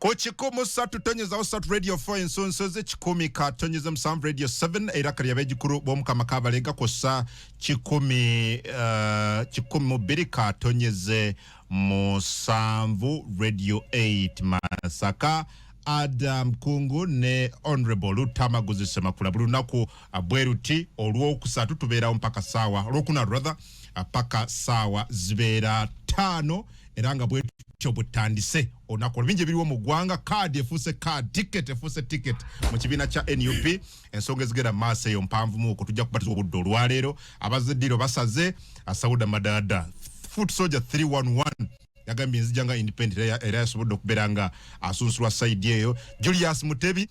Kochikomo satu tonyeza osatu radio 4 ensonsoze chikumi ka tonyeza msamvu radio 7 era kali yabeji kuru bomu kama kabalega kosa chikumi mubiri ka tonyeze musamvu radio 8 Masaka Adam Kungu ne Honorable Lutamaguzi Semakula Brunaku abweruti olwo kusatu tubera mpaka sawa olokuna rather paka sawa zibera 5 eranga bwe chobutandise onako binje biriwo mu gwanga card efuse card ticket mu kibina cha NUP ensonga zigera masse yo mpamvu mu ko tujja kubatizwa buddo olwalero abaziddiro basaze asauda madada foot soldier 311 yagambye nzijanga independent era yasobodde okuberanga asunsulwa side eyo Julius Mutebi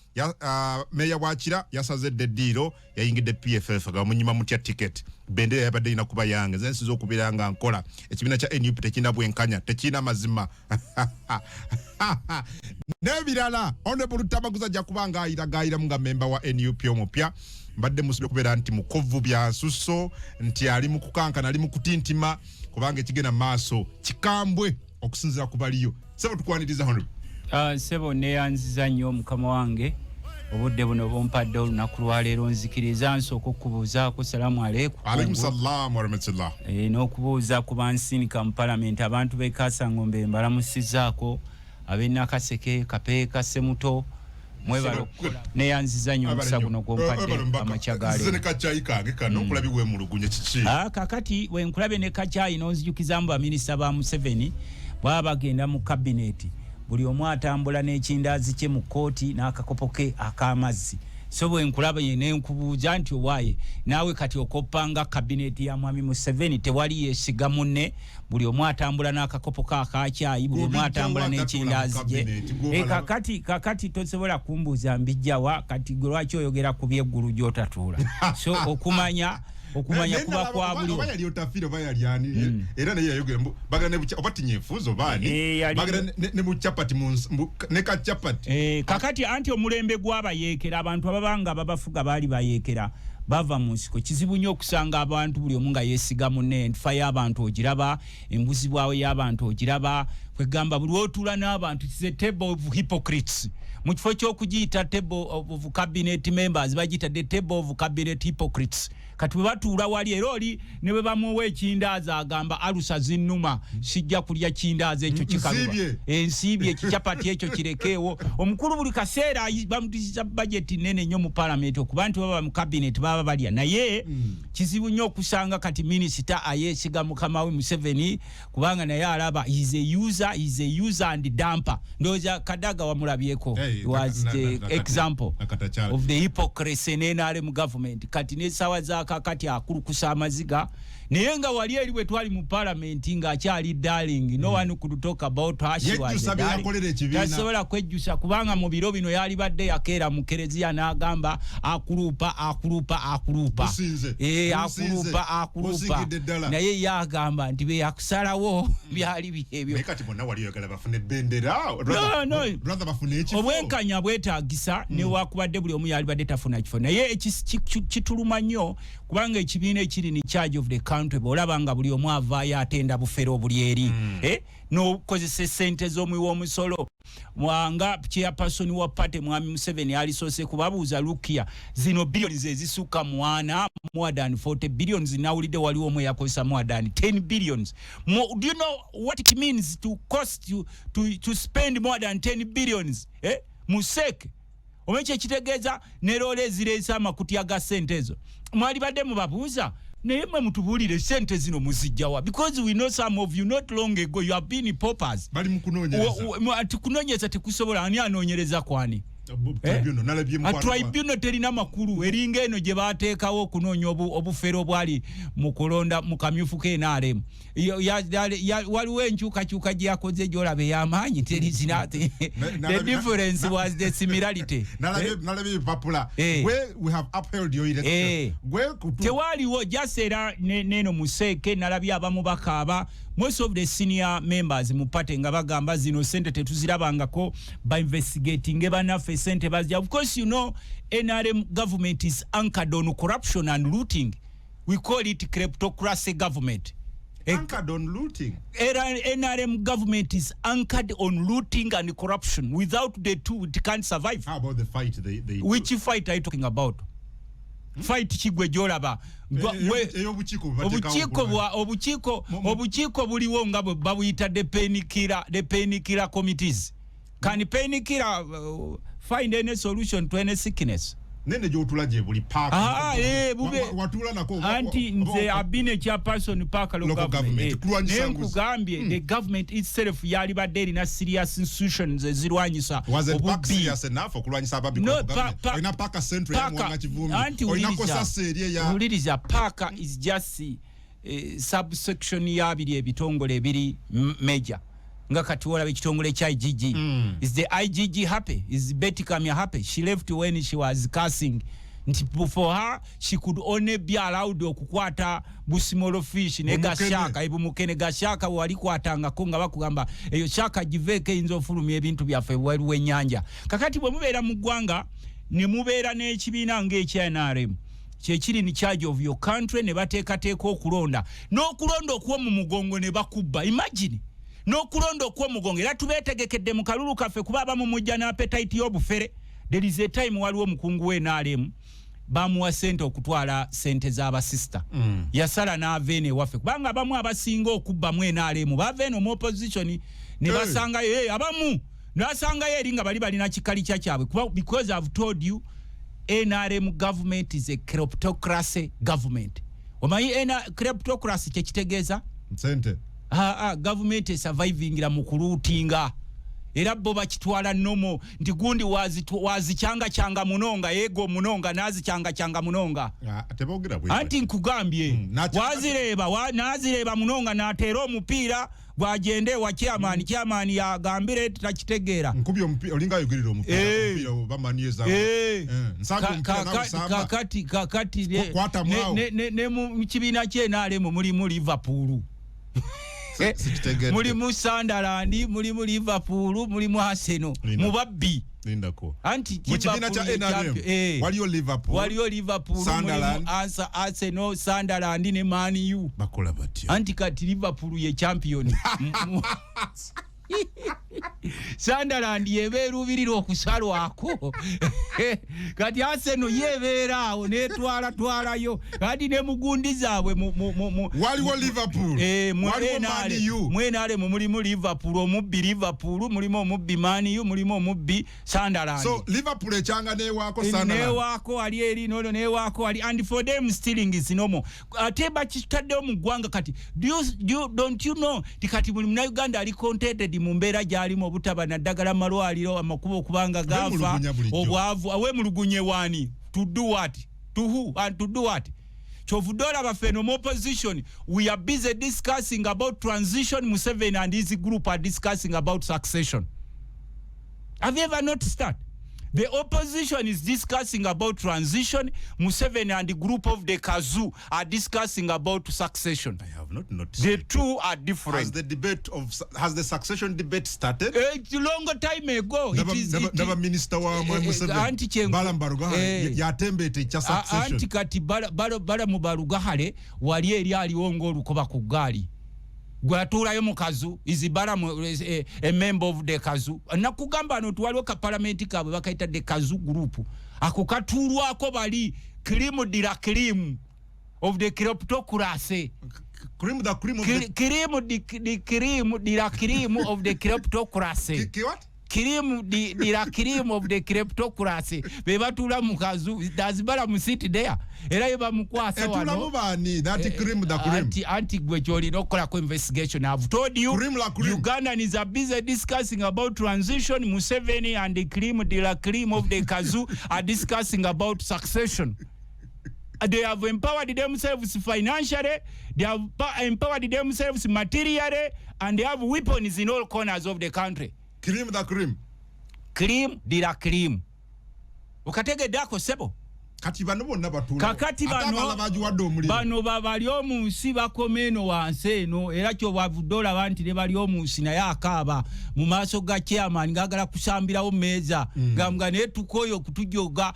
meya wakira yasazedde diro yayingidde PFF ga munyima mutya ticket bendera yabadde ina kuba yange zensizo okubiranga nkola ekibina cha NUP tekina bwenkanya tekina mazima nebirala Honorable Lutamaguzi ajja kubanga ayiragayira nga member wa NUP omupya mbadde musibye kubera nti mukovu bya suso nti ali mukukanka nali mukutintima kubanga ekigena maaso kikambwe okusinzira kubaliyo sebo tukwaniriza Honorable sebo neyanziza nnyo mukama wange obudde buno bompadde olunaku lwaleero nzikiriza nsooka okubuuzaako salaamu aleikum. Aleikum salaam wa rahmatullah. N'okubuuza ku bansinika mu palamenti abantu b'e Kasangombe mbalamusizaako ab'Nakaseke Kapeeka Semuto mwebalo neyanziza nnyo omukisa guno gwompadde amakya galeero. Nze ne kacaayi kange kano nkulabiwe mulugumye kiki? Kakati wenkulabe ne kacaayi n'onzijukiza mbu baminisita ba Museveni baba bagenda mu kabineti buli omu atambula n'ekindaazi kye mu kooti n'akakopo ke ak'amazzi so bwe nkulaba n'enkubuuza nti owaaye naawe kati okoppanga kabineti ya mwami Museveni tewali yeesiga munne buli omu atambula n'akakopo ke akacaayi buli omu atambula n'ekindaazi gye kakati tosobola kumbuuza mbijjawa kati gwe lwaki oyogera ku byeggulu gy'otatuula so okumanya kuba kwa buli bayali otafiro bayali yani era naye yayogera bagana ne obati nyefuzo bani bagana ne mu chapati ne ka chapati kakati anti omulembe gw'abayekera abantu ababanga babafuga bali bayekera bava mu nsiko kizibu nnyo okusanga abantu buli omu nga yeesiga munne enfa y'abantu ogiraba embuzi bwawe y'abantu ogiraba kwegamba buli otuula n'abantu it's a table of hypocrites mu kifo ky'okugiyita table of cabinet members bagiyita the table of cabinet hypocrites kati bwe batuula wali era oli ne bwe bamuwa ekindaazi agamba alusa zinnuma sijja kulya kindaazi ekyo kikaluba ensiibye ekikyapati ekyo kirekeewo omukulu buli kaseera bamutisiza budget nene nnyo mu palamenti okuba nti baba mu cabinet baba balya naye kizibu nnyo okusanga kati minisita ayeesiga mukama we Museveni kubanga naye alaba is a user and damper ndowooza Kadaga wamulabyeko was the example of the hypocrisy in NRM government kati n'essaawa za kakati akulukusa amaziga naye nga wali eri bwe twali mu parliament nga akyali darling no one could talk about her she was tasobola kwejjusa kubanga mu biro bino yali badde yakeera mu Kereziya n'agamba akulupa naye yagamba nti be yakusalawo byali byebyo kati bonna wali yagala bafune bendera brother bafune ekifo obwenkanya bwetaagisa ne wakubadde buli omu yali badde tafuna kifo naye kituluma nnyo kubanga ekibiina ekiri ni charge of the country bolabanga buli omu avaayo atenda bufero buli eri n'okozesa sente z'omuwi omusolo mwanga chairperson wa party mwami Museveni alisoose kubabuuza lukia zino billions ezisuka mwana more than 40 billions nawulidde waliwo omwe yakozesa more than 10 billions do you know what it means to cost you to spend more than 10 billions museke omekye kitegeeza ne lole eziresa amakuti aga sente ezo mwali badde mubabuuza naye mwe mutubuulire sente zino muzijjawa because we know some of you not long ago you have been paupers bali mukunoonyereza kunoonyereza tekusobola ani anoonyereza kwani tribunal terina makulu eringa eno gye baateekawo okunoonya obufere obwali mu kulonda mu kamyufu k'NRM waliwo enkyukakyuka gye yakoze gy'olaba ey'amaanyi the difference was the similarity nalabye papula we have upheld your election tewaliwo jasera neno museeke nalabye abamu bakaaba most of the senior members mu party nga bagamba zino sente tetuzirabangako by investigating banaffe sente bazja of course you know NRM government is anchored on corruption and looting we call it kleptocracy government anchored on looting. NRM government is anchored on looting and corruption. Without the two, it can't survive. How about the fight they Which fight are you talking about? Fight chigwe jolaba. Obuchiko buliwo nga bwe babuyita the painkiller committees. Can painkiller find any solution to any sickness? Nene jotulaje buli park watula nako anti nze abine chairperson park local government nkugambye the government itself yali badde na serious institutions ezirwanyisa obubi serious enough okulwanyisa ababi no, ina park central ya mwanga kivumbi oinakosa serie ya uliriza park is just subsection ya bili ebitongole ebiri major nga kati wala ekitongole kya IGG is the IGG happy? Is Betty Kamya happy? She left when she was cursing. For her she could only be allowed okukwata busimolo fish ne gashaka ibumukene gashaka wali kwatanga konga bakugamba eyo shaka giveke inzo fulumye ebintu byafe wali wenyanja kakati bwe mubeera mu gwanga ne mubeera n'ekibiina ng'ekya NRM kyekiri ni charge of your country ne bateekateeka okulonda n'okulonda okuwa mu mugongo ne bakubba imagine n'okulonda okuwa mugongo era tubeetegekedde mu kalulu kaffe kuba abamu mujja n'appetite y'obufere. There is a time waliwo omukungu w'NRM bamuwa sente okutwala sente z'abasista yasala n'aveene waffe kubanga abamu abasinga okubba mu NRM baveene mu opposition ne basanga abamu n'asangayo eri nga bali balina kikali kyabwe because I've told you NRM government is a kleptocracy government. Omanyi kleptocracy kyekitegeeza sente government is surviving la mukulutinga era bo bakitwala nomo nti gundi wazichanga munonga yego munonga nazichanga munonga atebogira bwe anti nkugambye nazireba munonga natera omupiira gwagende wa chairman ya gambire takitegeera nkubyo omupiira olinga yogirira omupiira bamanieza kakati ne mu kibiina kye NRM mulimu Liverpool mulimu Sunderland mulimu Liverpool mulimu Arsenal mubabbi lindako anti mukibina cha NRM waliyo Liverpool mulimu Arsenal Sunderland ne Man U bakola batyo anti kati Liverpool ye champion Sunderland yeberubirira okusalwako kati Arsenal yeberaawo netwalayo kati ne mugundi zaabwe waliwo Liverpool mwenale mulimu Liverpool omubbi Liverpool mulimu omubbi Man U mulimu omubbi Sunderland so Liverpool echanga newaako Sunderland newaako ali eri nono newaako ali and for them stealing is normal ate bakitadde omugwanga kati don't you know tikati buli muna Uganda ali contented mu mbeera gyalimu obutaba na ddagala malwaliro amakubo okubanga gafa obwavu awemulugunye wani to do what to who and to do what chovudola bafeno opposition we are busy discussing about transition. Museveni and his group are discussing about succession. Have you ever noticed that? The opposition is discussing about transition. Museveni and the group of the Kazoo are discussing about succession. I have not noticed. The two are different. Has the succession debate started? A long time ago. Never minister wa Museveni. Balambarugahale yatembete cha succession. Anti kati Balambarugahale wali eri aliwongo olukoba ku gali. Gwatulayo mu Kazoo izibala a member of the Kazoo nakugamba no tuwaliwo ka parliament kabwe bakaita the Kazoo group ako katulwako bali cream of the kleptocracy cream of the kleptocracy what cream of the kleptocracy bebatula mu Kazoo dazibala mu city there era yeba mukwasa wano etula mubani that cream the cream anti gwe choli nokola ko investigation. I've told you Ugandans are busy discussing about transition. Museveni and the cream of the Kazoo are discussing about succession. They have empowered themselves financially, they have empowered themselves materially, and they have weapons in all corners of the country. Cream the cream Ukatege dako sebo kati bano bonna batula kakati bano bali omunsi bakomeno wansi eno era kyo bavuddola banti ne bali omunsi naye akaaba mu maaso ga chairman ngagala kusambirawo meeza gambwa ne tukoyo kutujoga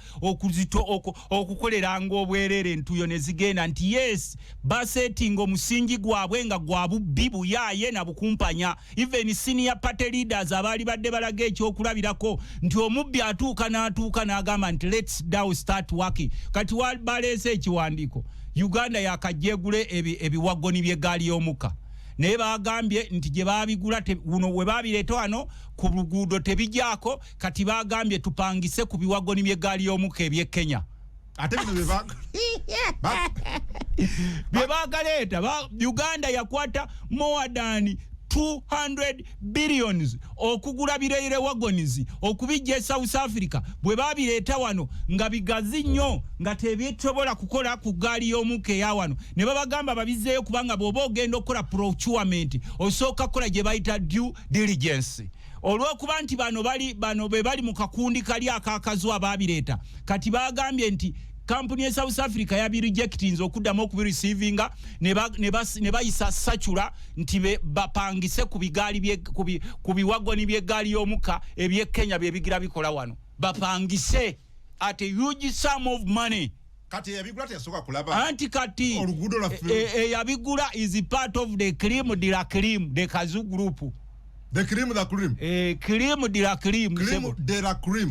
okukoleranga obwerere ntuyo ne zigenda nti yes basetting omusingi gwabwe nga gwabubbi buyaye na bukumpanya even senior party leaders abali badde balaga ekyokulabirako nti omubbi atuuka n'agamba nti let's now start working kati balese ekiwandiko Uganda yakajegule ebiwagoni by'eggaali y'omukka naye bagambye nti gye babigula uno we babireeta wano ku luguudo tebijjaako kati bagambye tupangise ku biwagoni by'eggaali y'omukka eby'e Kenya ate bino bebagaleeta Uganda yakwata more than 200 billions okugula bireyire wagons okubijja South Africa bwe babireeta wano nga bigazi nnyo nga tebyetobola kukola ku gaali y'omukka eya wano ne babagamba babizeeyo kubanga bw'oba ogenda okukola procurement osooka kukola gye bayita due diligence olw'okuba nti bano be bali mu kakundi kali akakazwa babireeta kati bagambye nti Company ya South Africa ya bi rejectings okuddamu okubireceivinga ne bayisa sachula nti bapangise ku bigaali ku biwagoni by'eggaali y'omukka eby'e Kenya bye bigira bikola wano bapangise at a huge sum of money kati yabigula yasoka kulaba anti kati oluguudo la yabigula is part of the cream de la cream the Kazu group the cream de la cream cream de la cream de la cream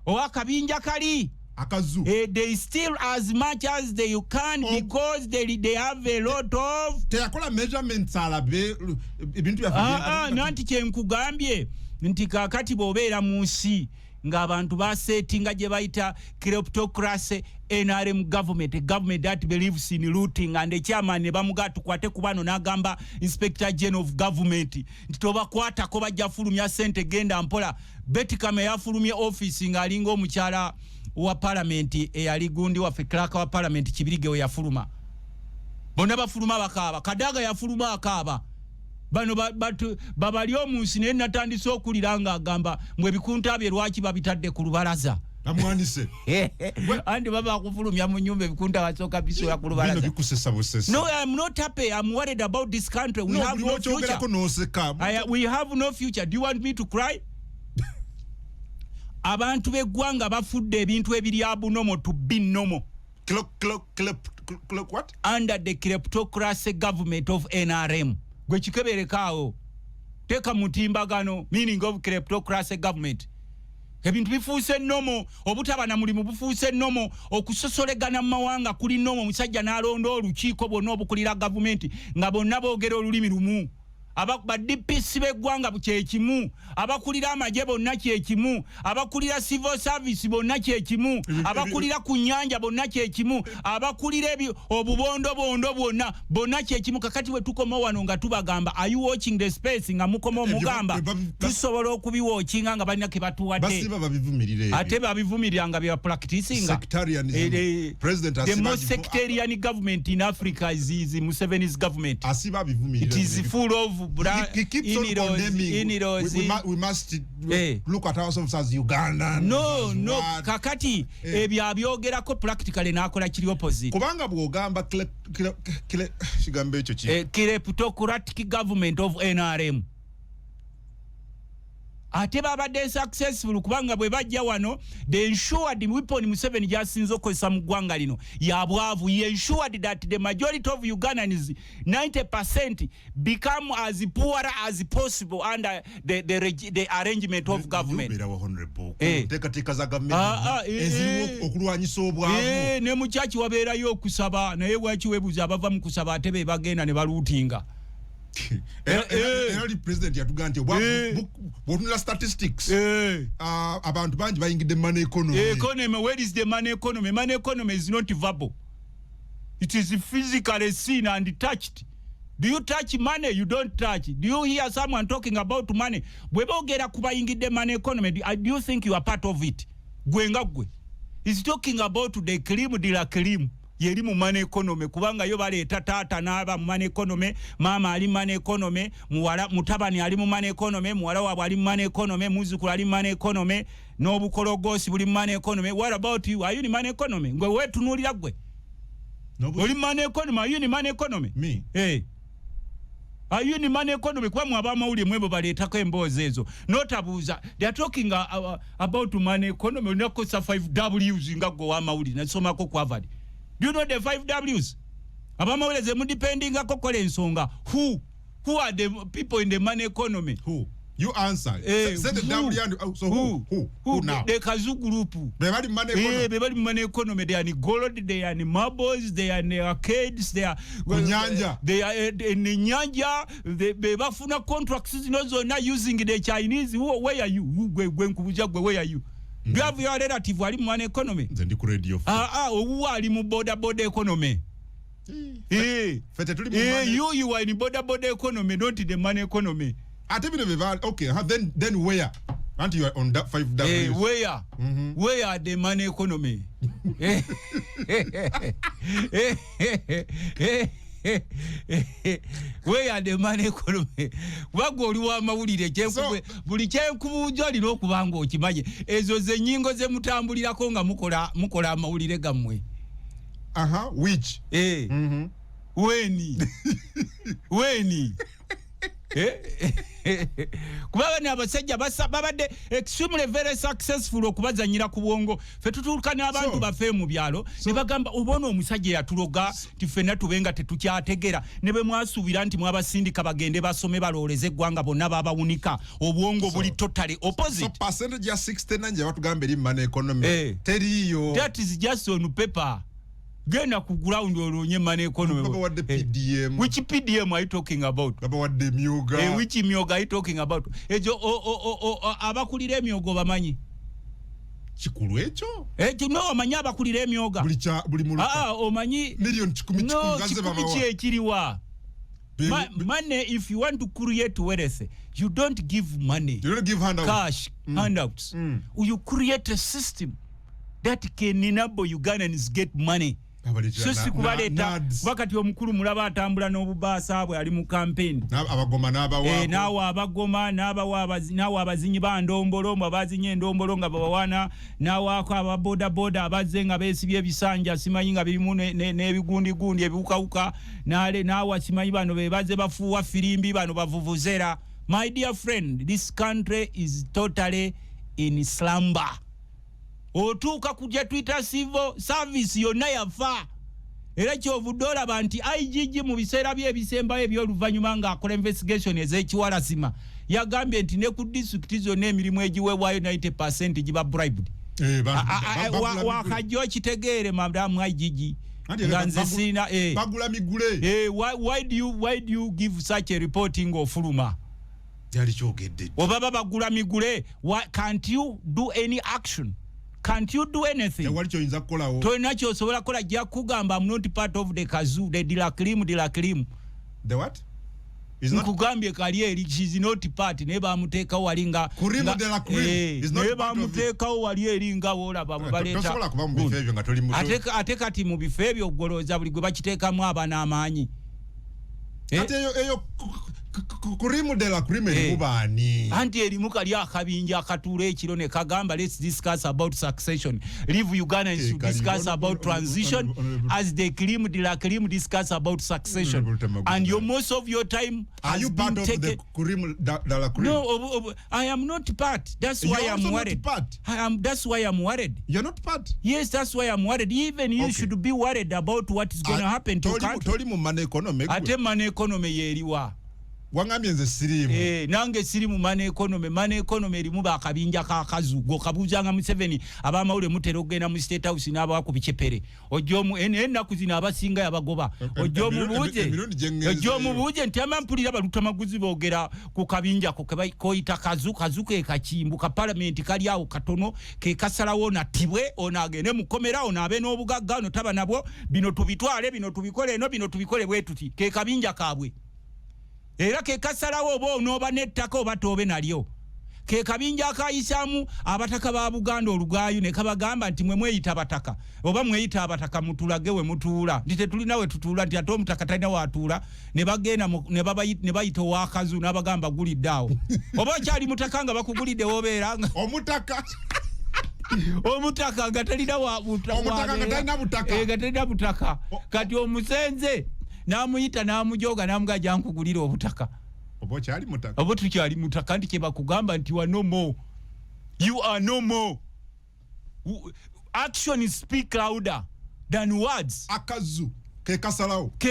owa kabinja kali akazu they steal as much as they can because they have a lot of teyakola measurements alabe ebintu bya nanti kyenkugambye nti kakati bobeera mu nsi ng'abantu basetinga gye bayita kleptocracy NRM government that believes in looting and the chairman ne bamuga tukwate kubano n'agamba inspector general of government nti tobakwatako bajja fulumya sente genda mpola Betty Kame yafulumye office ng'alinga omukyala wa parliament eyali gundi waffe clerk wa parliament Kibirige we yafuluma bonna bafuluma bakaaba Kadaga yafuluma akaaba bano babali omunsi naye natandise okulira nga agamba mwe bikunta bye lwaki babitadde ku lubalaza amwanise andi baba kufulumya mu nyumba ebikunta wasooka bisoya ku lubalaza no I'm not happy I'm worried about this country we have no future we have no future do you want me to cry abantu beggwanga bafudde ebintu ebiri abunomo to binomo what under the kleptocracy government of NRM gwe kikeberekaawo teka mutimbagano meaning of kleptocracy government ebintu bifuuse nomo obutaba na mulimu bufuuse nomo okusosolegana mu mawanga kuli nomo musajja n'alonda olukiiko bwonna obukulira gavumenti nga bonna boogera olulimi lumu ba DPC beggwanga kyekimu abakulira amagye bonna kyekimu abakulira civil service bonna kyekimu abakulira ku nnyanja bonna kyekimu abakulira obubondo bonna kyekimu kakati we tukoma wano nga tubagamba are you watching the space nga mukoma omugamba tusobola okubiwatchinga nga balina ke batuwadde ate babivumirira nga bya practicing the most sectarian government in Africa is Museveni's government it is full of he keeps on condemning. We must look at ourselves as Uganda. No, kakati ebyo abyogerako practically nakola kiri opposite. Kubanga bwogamba kigambe ekyo ki. Kleptocratic government of NRM. Ate babadde successful kubanga bwe bajja wano they ensured weapon Museveni jasinzo okozesa mu ggwanga lino yabwavu he ensured that the majority of Ugandans 90% become as poor as possible under the arrangement of government teka za government eziriwo okulwanyisa obwavu ne mu church wabeerayo okusaba naye bwaki webuza abava mu kusaba ate be bagenda ne baluutinga Early president yatugante wabunula statistics abantu banji bayingide money economy where is the money economy is not verbal it is physically seen and touched. Do you touch money? You don't touch. Do you hear someone talking about money? Bwebogera kubayingide money economy, do you think you are part of it? Gwe is talking about the cream de la cream yeri mu money economy kubanga yo baleeta taata n'aba mu money economy, maama ali mu money economy, mutabani ali mu money economy, muwala waabwe ali mu money economy, muzzukulu ali mu money economy, n'obukologosi buli mu money economy. What about you? Are you in money economy? Ngwe weetunuulira gwe. Oli mu money economy? Are you in money economy? Me? Hey. Are you in money economy? Kwa mwabamawuli mwebo baleetako emboozi ezo. Notabuuza. They are talking about money economy. Unakosa 5Ws nga gwe wamawuli. Nasomako ku Harvard. Do you know the 5Ws? Abamawuli ze mudipendinga kokola ensonga. Who are the people in the money economy? Who? You answer. Say the W and so who now? The Kazu group. They are in money economy. They are in money economy. They are in gold, they are in marbles, they are in arcades, they are Nyanja. They are in Nyanja. They bafuna contracts not using the Chinese. Where are you? Where are you? Do you have your relative who are in money economy? Then the radio. Who are in border economy? You are in border economy, not in the money economy. Okay, then where? Aren't you on that 5W? Where? Where are the money economy? Where are the money economy? Wago oliwa mawulire kyenkubwe buli kyenkubuujo alina okuba nga okimanyi ezo ze nnyingo ze mutambulirako nga mukola amawulire gammwe. Which? Weni? Kubaga ni abasajja babadde extremely very successful okubazanyira ku bwongo. Fe tutuuka n'abantu baffe mu byalo ne bagamba obona omusajja yatuloga tifenna tubenga tetukyategera ne bwe mwasuubira nti mwabasindika bagende basome balooleze eggwanga bonna babawunika obwongo buli totally opposite. So percentage ya 69 gye batugamba eri money economy teriyo. That is just on paper. Genda ku ground olonye money economy. What the PDM? Which PDM are you talking about? What the myoga? Which myoga are you talking about? Ejo abakulira emyogo bamanyi. Kikulu ekyo? No omanyi abakulira emyoga. Buli muluka. Omanyi million 10 ngaze baba. No, ekiriwa. Money, if you want to create wealth, you don't give money. You don't give handouts. Cash, handouts. You create a system that can enable Ugandans get money. So sikubaleta wakati omukulu mulaba atambula n'obubaasa bwe ali mu campaign abagoma n'abawa naawe abagoma naawe abazinyi ba ndombolo abazinyi endombolo nga babawana naawaako ababodaboda abazze nga beesibye ebisanja simanyi nga birimu n'ebigundigundi ebiwukawuka naawe simanyi bano be bazze bafuuwa firimbi bano bavuvuzera. My dear friend, this country is totally in slumber. Otuuka kujja twita civil service yonna yafa. Era kyovudde olaba nti IGG mu biseera by'ebisembayo eby'oluvannyuma ng'akola investigation ez'ekiwalasima yagambye nti ne ku disitulikiti zonna emirimu egiweebwayo 90% giba bribed. Wakajja okitegeere madamu IGG nga nze sirina bagula migule. Why do you give such a reporting ofuluma? Yali kyogedde. Oba bagula migule, can't you do any action? Can't you do anything? Tolina kyosobola kola jja kugamba I'm not part of the Kazu, the Dilakrim. The what? Nkugambye kali eri she's not part ne bamuteekawo wali nga Kurimu de la Cream is not ne part of it. bamuteekawo wali eri nga wolaba baleeta. Tosobola kuba mu bifo ebyo nga toli muto. Ate kati mu bifo ebyo ogolooza buli gwe bakiteekamu abana amaanyi. Ate eyo Kurimu de la Cream ebubani. Anti erimu kali akabinja akatuula ekiro ne kagamba let's discuss about succession. Leave Ugandans to discuss about transition as the Cream de la Cream discuss about succession. And most of your time are you part of the Kurimu de la Cream? No, I am not part. That's why I'm worried. That's why I'm worried. You're not part? Yes, that's why I'm worried. Even you should be worried about what is going to happen to country. Toli mu money economy. Ate money economy yeriwa. Wangambye nze sirimu. Nange sirimu money economy erimu bakabinja kakazugo kabuuzanga Museveni abamawule mutera okugenda mu State House n'abawa ku bicepere ojjomu ennaku zino abasinga yabagoba ojjomubuuje nti amampulira balutamaguzi boogera ku kabinja koyita kazu ke kakimbu ka parliament kali awo katono ke kasalawo natibwe ono agende mukomera ono abe n'obugagga ono taba nabwo bino tubitwale bino tubikole eno bino tubikole bwe tuti ke kabinja kaabwe. Era ke kasalawo oba onooba n'ettaka oba toobe nalyo. ke kabinja akayisamu abataka ba Buganda olugayo ne kabagamba nti mwe mweyita abataka oba mweyita abataka mutulage we mutuula ndite tuli nawe tutuula nti ate omutaka talina watuula ne bagenda ne bayita wakazu n'abagamba guliddawo oba kyali mutaka nga bakugulidde wobeeranga omutaka nga talina butaka kati omusenze n'amuyita n'amujoga n'amuga jankugulira obutaka obo kyali mutaka obo tukyali mutaka ndi kye bakugamba nti wa no more you are no more actions speak louder than words akazu ke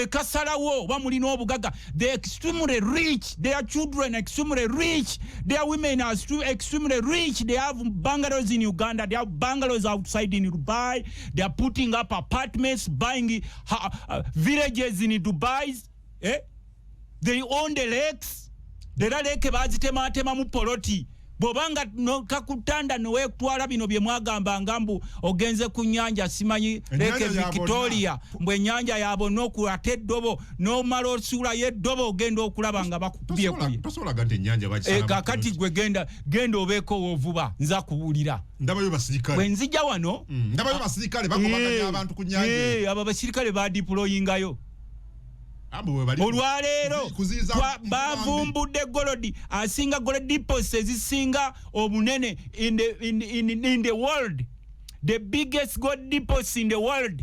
kasalawo bamulina obugaga they extremely rich, their children extremely rich, their women are extremely rich, they have bungalows in Uganda, they have bungalows outside in Dubai, they are putting up apartments, buying villages in Dubai, they own the lakes, the lake bazitematema mu poloti bobanga no kakutanda nowe twala bino bye mwagamba ngambu ogenze ku nyanja simanyi leke Victoria mbwe nyanja yabo noku ateddobo no malo sura yeddobo ogenda okulaba nga bakubye kuye tosola gante nyanja bakisana kakati gwe genda obeko ovuba nza kubulira ndabayo basirikale bwenzija wano ndabayo basirikale bakubaganya abantu ku nyanja aba basirikale ba deployingayo olwaleero bavumbudde golodi asinga gold deposits ezisinga obunene in the world, the biggest gold deposits in the world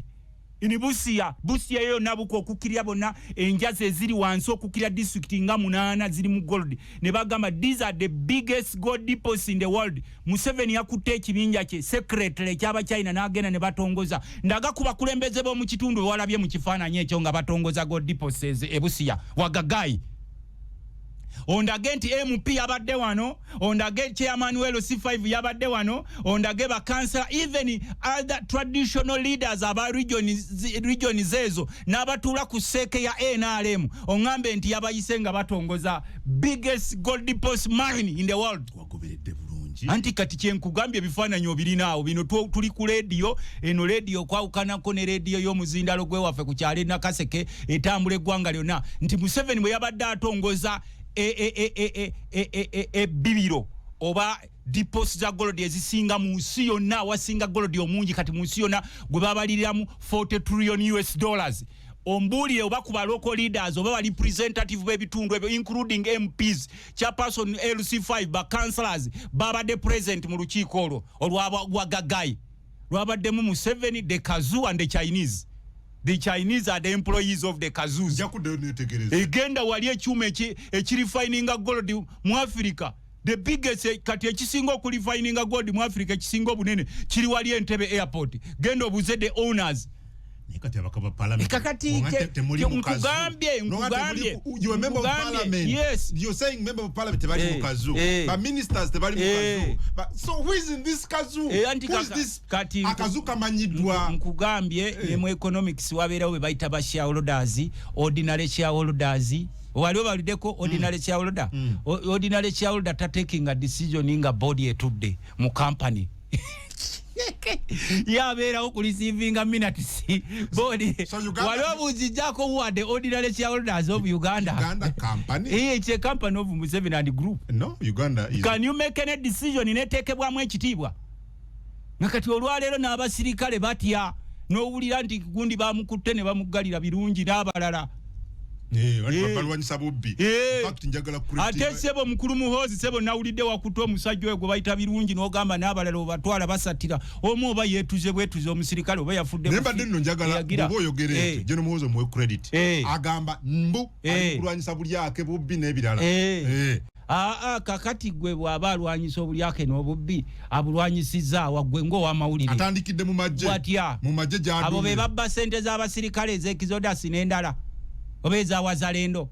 in Busia yo nabuko okukirya bonna enjazi eziri wansi okukirya district nga 8 ziri mu gold ne bagamba these are the biggest gold deposits in the world. Museveni yakutte ekibinja kye secretary kyaba China n'agenda ne batongoza ndaga kuba kulembeze bo mu kitundu walabye mu kifaananyi ekyo nga batongoza gold deposits e Busia Wagagai. Ondage nti MP yabadde wano, ondage chairman welo C5 yabadde wano, ondage ba councillor, even other traditional leaders aba region zezo n'abatuula ku seke ya NRM ongambe nti yabayise nga batongoza biggest gold deposit mine in the world. Wagoberedde bulungi anti kati kyenkugambye ebifaananyi obirinawo bino tuli ku radio eno radio kwawukanako ne radio y'omuzindalo gwe waffe ku kyalo Nakaseke etambula eggwanga lyonna nti Museveni bwe yabadde atongoza bibiro oba deposits za gold ezisinga mu nsi yonna wasinga gold omungi kati mu nsi yonna gwe babaliriramu $40 trillion ombulire oba ku ba local leaders oba ba representative b'ebitundu ebyo including MPs chairperson LC5 ba councillors babadde present mu lukiiko olwo olw'Wagagai lwabaddemu Museveni, the Kazoo and the Chinese. The Chinese are the employees of the Kazoos. Egenda wali ekyuma ekirifininga gold mu Africa. The biggest kati ekisinga okurifininga gold mu Africa ekisinga obunene kiri wali Entebbe airport. Genda obuze the owners. Nikati abakaba parliament. Kakati nkugambye. You are member of parliament. Yes. You're saying member of parliament tebali mu Kazoo. But ministers tebali mu Kazoo. But so who is in this Kazoo? Who is this? Kazoo kamanyidwa. Nkugambye mu economics wabeerawo be bayita ba shareholders, ordinary shareholders. Waliwo balideko ordinary shareholder. Ordinary shareholder taking a decision in a body etudde mu company. Yabeerawo ku receiving minutes body waliwo buzijjako who are the ordinary shareholders of Uganda company. It's a company of Museveni and group. No, Uganda is. Can you make any decision netekebwamu ekitiibwa nakati olwaleero n'abasirikale batya n'owulira nti gundi bamukutte ne bamugalira birungi n'abalala ate sebo mukulu muhozi sebo nawulidde wakutte omusajja oyo gwe bayita birungi n'ogamba n'abalala obatwala basatira omu oba yeetuze bwetuze omusirikale oba yafudde nembadde nno njagala oba oyogere gye nomuhozi omuwe credit agamba mbu alikulwanyisa bulyake bubbi n'ebirala kakati gwe bw'aba alwanyisa obulyake n'obubbi abulwanyisiza wagwe ng'owamawulire atandikidde mu magye gy'aduumye abo be babba sente z'abasirikale ez'ekizodasi n'endala obeza wazalendo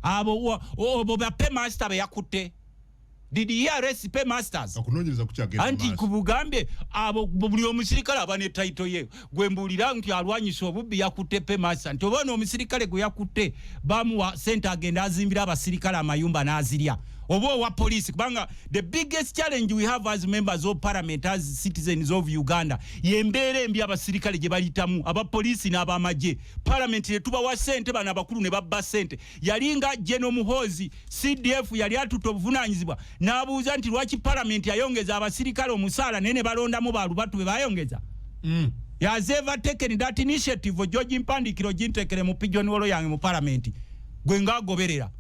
abo ba paymaster be yakutte did he arrest paymasters akunonyereza kukyagenda anti kubugambye abo buli omusirikale abane title ye gwembulira nti alwanyisa obubbi yakutte paymaster nti obona omusirikale gwe yakutte bamuwa sente agenda azimbira abasirikale amayumba n'azirya obo wa police kubanga the biggest challenge we have as members of parliament as citizens of Uganda yembere mbi abasirikale je balitamu aba police n'aba maje parliament ne tuba wa sente bana abakulu ne babba sente yalinga General Muhozi CDF yali atutobuvunanyizibwa n'abuuza nti lwaki parliament yayongeza abasirikale omusala nene balonda mu balu batu be bayongeza has ever taken that initiative George Mpandikiro jintekere mu pigeon wolo yange mu parliament gwe ngagoberera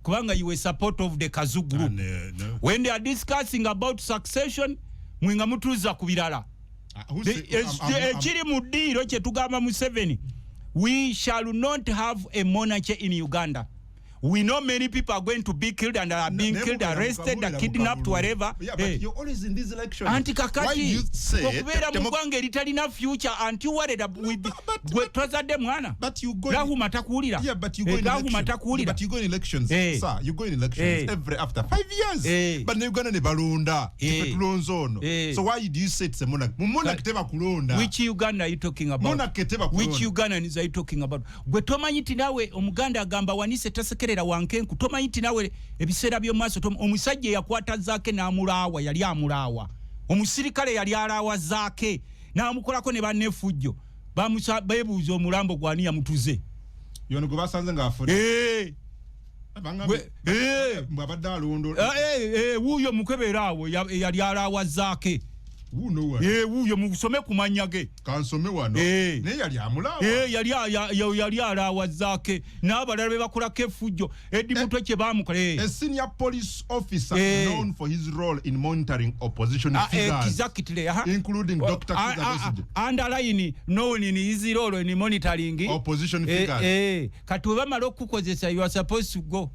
kubanga you were support of the Kazu group no. When they are discussing about succession mwinga mutuza kubirala ekiri mu diro kye tugamba mu 7 we shall not have a monarchy in Uganda. We know many people are going to be killed and are being killed, arrested, kidnapped, whatever. Yeah, but you're always in these elections. Anti-kakati. Why you say... future and you worried with But you go... Yeah, but you go in elections. But you go in elections. Sir, you go in elections every after 5 years. But you're going to balunda. So why do you say it's a monarch? Which Uganda are you talking about? Which Ugandan are you talking about? Gwetomanyi nawe omuganda agamba wanise tasekere wankenku tomanyi nti nawe ebiseera by'omaaso omusajja yakwata zaake n'amulaawa yali amulaawa omusirikale yali alaawa zaake n'amukolako ne bannefujjo beebuuza omulambo gwani yamutuze yono gwe basanze ng'afudde mbwabadde alondo wuuyo mukebeera awo yali alaawa zaake wuuyo musome kumanya ge kansome wano naye yali amulaawa yali alaawa zaake n'abalala be bakolako effujjo Eddi Mutwe kye baamukola a senior police officer known for his role in monitoring opposition figures exactly including Dr. Kizza underline known in his role in monitoring opposition figures kati we bamala okukozesa you are supposed to go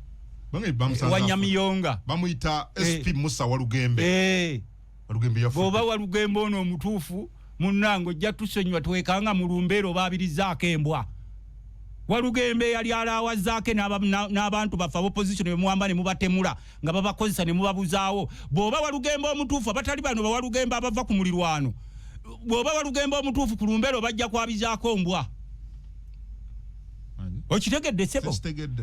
Wanyamiyonga bamuyita SP Musa Walugembe Boba Walugembe ono omutuufu munnango ojja tusonyiwa twekanga mu lumbeero baabirizaako embwa Walugembe yali alaawa zaake n'abantu baffe opposition bemuwamba ne mubatemula nga babakozesa ne mubabuzaawo bw'oba Walugembe omutuufu abatali bano ba Walugembe abava ku mulirwano bw'oba Walugembe omutuufu ku lumbeero bajja kwabizaako mbwa okitegedde sebo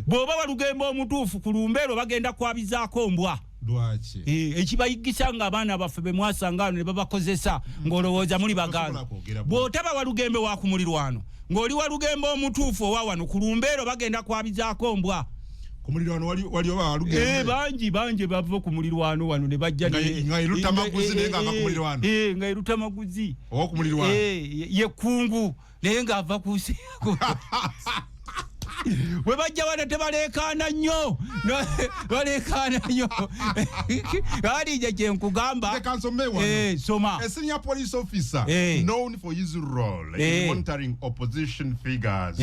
bw'oba Walugembe omutuufu ku lumbeero bagenda kwabizaako mbwa lwaki ekibayigisa nga abaana baffe be mwasangano ne babakozesa ng'olowooza muli baganda bw'otaba Walugembe wa ku mulirwano ng'oli Walugembe omutuufu owa wano ku lumbeero bagenda kwabizaako mbwa ku mulirwano wali oba Walugembe bangi bava ku mulirwano wano ne bajja nga Erutamaguzi naye ng'ava ku mulirwano nga Erutamaguzi owa ku mulirwano ye kkungu naye ng'ava ku we bajja wana tebaleekaana nnyo baleekaana nnyo alija kye nkugamba soma a senior police officer known for his role in monitoring opposition figures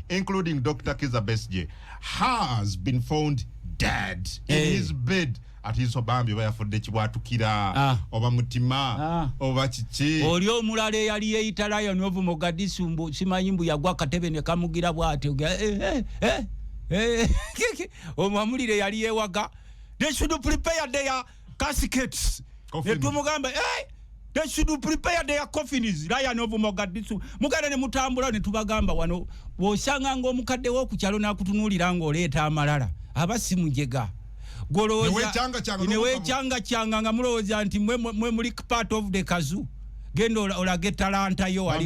including Dr. Kizza Besigye has been found dead in his bed at his obambi bayafudde kibwatukira oba mutima oba kiki oli omulala eyali yeeyita Lion of Mogadishu simanyi mbu yagwa katebe ne kamugira bw'ati omwamulire yali yeewaga they should prepare their caskets ne tumugamba they should prepare their coffins Lion of Mogadishu muganda ne mutambula ne tubagamba wano bw'osanga ng'omukadde w'okukyalo n'akutunuulira ng'oleeta amalala aba simujega newe changa nga mulowooza nti mwe muli part of the Kazu genda olage talanta yo wali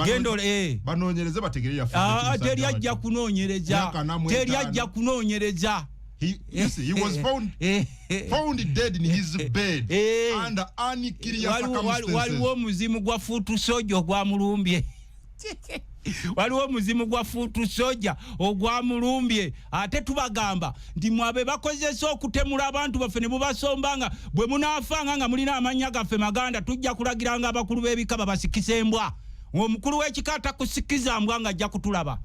genda banoonyereze bategere yafa teriajja kunoonyereza he was found dead in his bed under unclear circumstances waliwo omuzimu gwa fuutu soja ogwamulumbye waliwo muzimu gwa fuutu soja ogwamulumbye ate tubagamba nti mwabe bakozesa okutemula abantu baffe ne mubasombanga bwe munaafanga nga mulina amanya gaffe maganda tujja kulagiranga abakulu b'ebika babasikise embwa omukulu w'ekika atakusikiza mbwa nga ajja kutulaba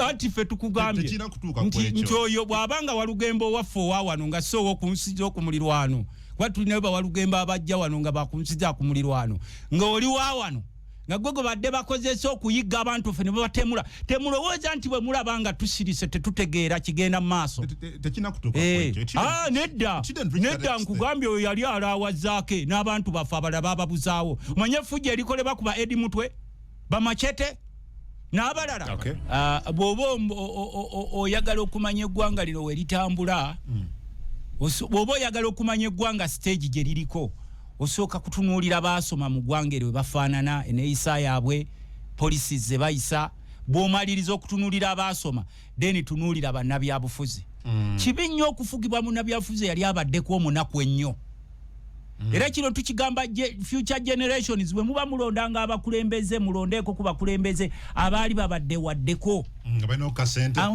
anti ffe tukugambye nti oyo bw'abanga Walugembe owaffe owa wano nga si owokunsiza okumulirwano kuba tulinayo bawalugembe abajja wano nga bakunsiza ku mulirwano nga oli wa wano nga gwe badde bakozesa okuyigga abantu ffe ne babatemula temulowooza nti bwe mulaba nga tusirise tetutegeera kigenda mu maaso nedda nkugambye oyo yali alaawa zaake n'abantu baffe abalala bababuzaawo manye effujjo erikolebwa ku ba Eddi Mutwe bamacete n'abalala bw'oba oyagala okumanya eggwanga lino we litambula Bw'oba oyagala okumanya eggwanga stage gye liriko osooka kutunuulira baasoma mu ggwanga eryo bafaanana eneeyisa yaabwe poliisi ze bayisa. Bw'omaliriza okutunuulira abaasoma then tunuulira bannabyabufuzi. Kibi nnyo okufugibwa munnabyabufuzi yali abaddeko omunaku ennyo. Era kino tukigamba future generations bwe muba mulondanga abakulembeze mulondeeko ku bakulembeze abaali babadde waddeko nga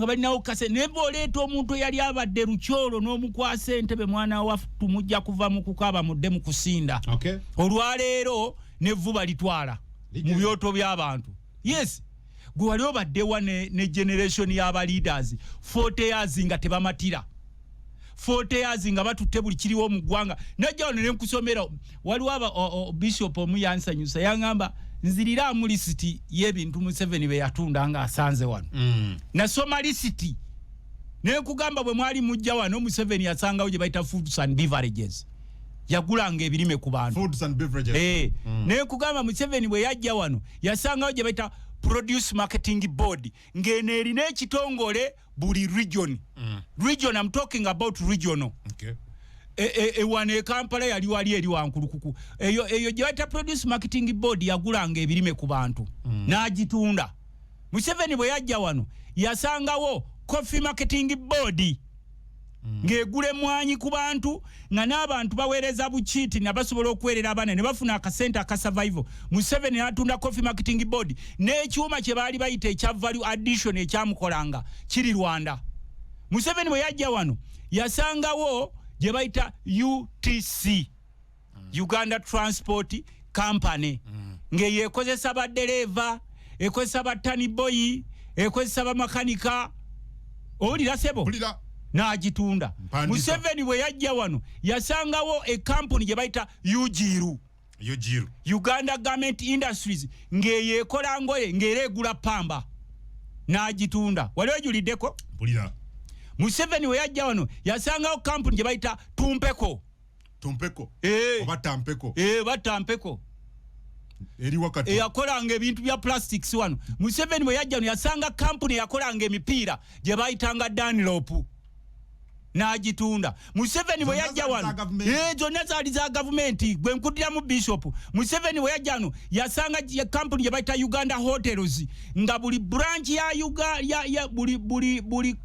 balinawo kasente naye bw'oleeta omuntu eyali abadde lukyolo n'omukwasa entebe mwana wa tumujja kuva mu kukaaba mudde mu kusinda. Olwaleero n'evvuba litwala mu byoto by'abantu. Yes, gwe wali obaddewa ne generation y'aba leaders 40 years nga tebamatira. 40 years nga batutte buli kiriwo mu ggwanga. Najja wano ne nkusomera waliwo bishop omu yansanyusa yangamba nzirira mu lisiti y'ebintu Museveni be yatunda nga asanze wano. Nasoma lisiti ne nkugamba bwe mwali mujja wano Museveni yasangawo gye bayita foods and beverages. Yagulanga ebirime ku bantu. Foods and beverages. Ne nkugamba Museveni bwe yajja wano yasangawo gye bayita Produce Marketing Board ngene erina ekitongole buli region. Region, I'm talking about regional. Wane Kampala yali wali eri wankulukuku. Eyo gye bayita Produce Marketing Board yagulanga ebirime ku bantu. N'agitunda. Museveni bwe yajja wano yasangawo Coffee Marketing Board. Ngegule mwanyi ku bantu nga n'abantu baweereza bukiiti nabasobola okwerera abana ne bafuna akasente aka survival. Museveni atunda Coffee Marketing Board n'ekyuma kye baali bayita ekya value addition ekyamukolanga kiri Rwanda. Museveni bwe yajja wano yasangawo gye bayita UTC, Uganda Transport Company, ng'eyeekozesa baddereeva, ekozesa battani boyi, ekozesa bamakanika. Owulira sebo? N'agitunda. Museveni bwe yajja wano yasangawoekampuni gye bayita Yujiru, Uganda Garment Industries, ng'eyeekola ngoye ng'era egula pamba. N'agitunda. Wali ojuliddeko? Museveni we yajja wano yasangawo kampuni gye bayita Tumpeko. Oba Tampeko. Batampeko. Eri wakati. Yakolanga ebintu bya plastics wano. Museveni we yajja wano yasanga kampuni yakolanga emipiira gye bayitanga Dunlop. N'agitunda. Museveni bwe yajja wano zonna zaali za gavumenti gwe nkudira mu bishop. Museveni bwe yajja wano yasanga kampuni gye bayita Uganda Hotels nga buli branch ya buli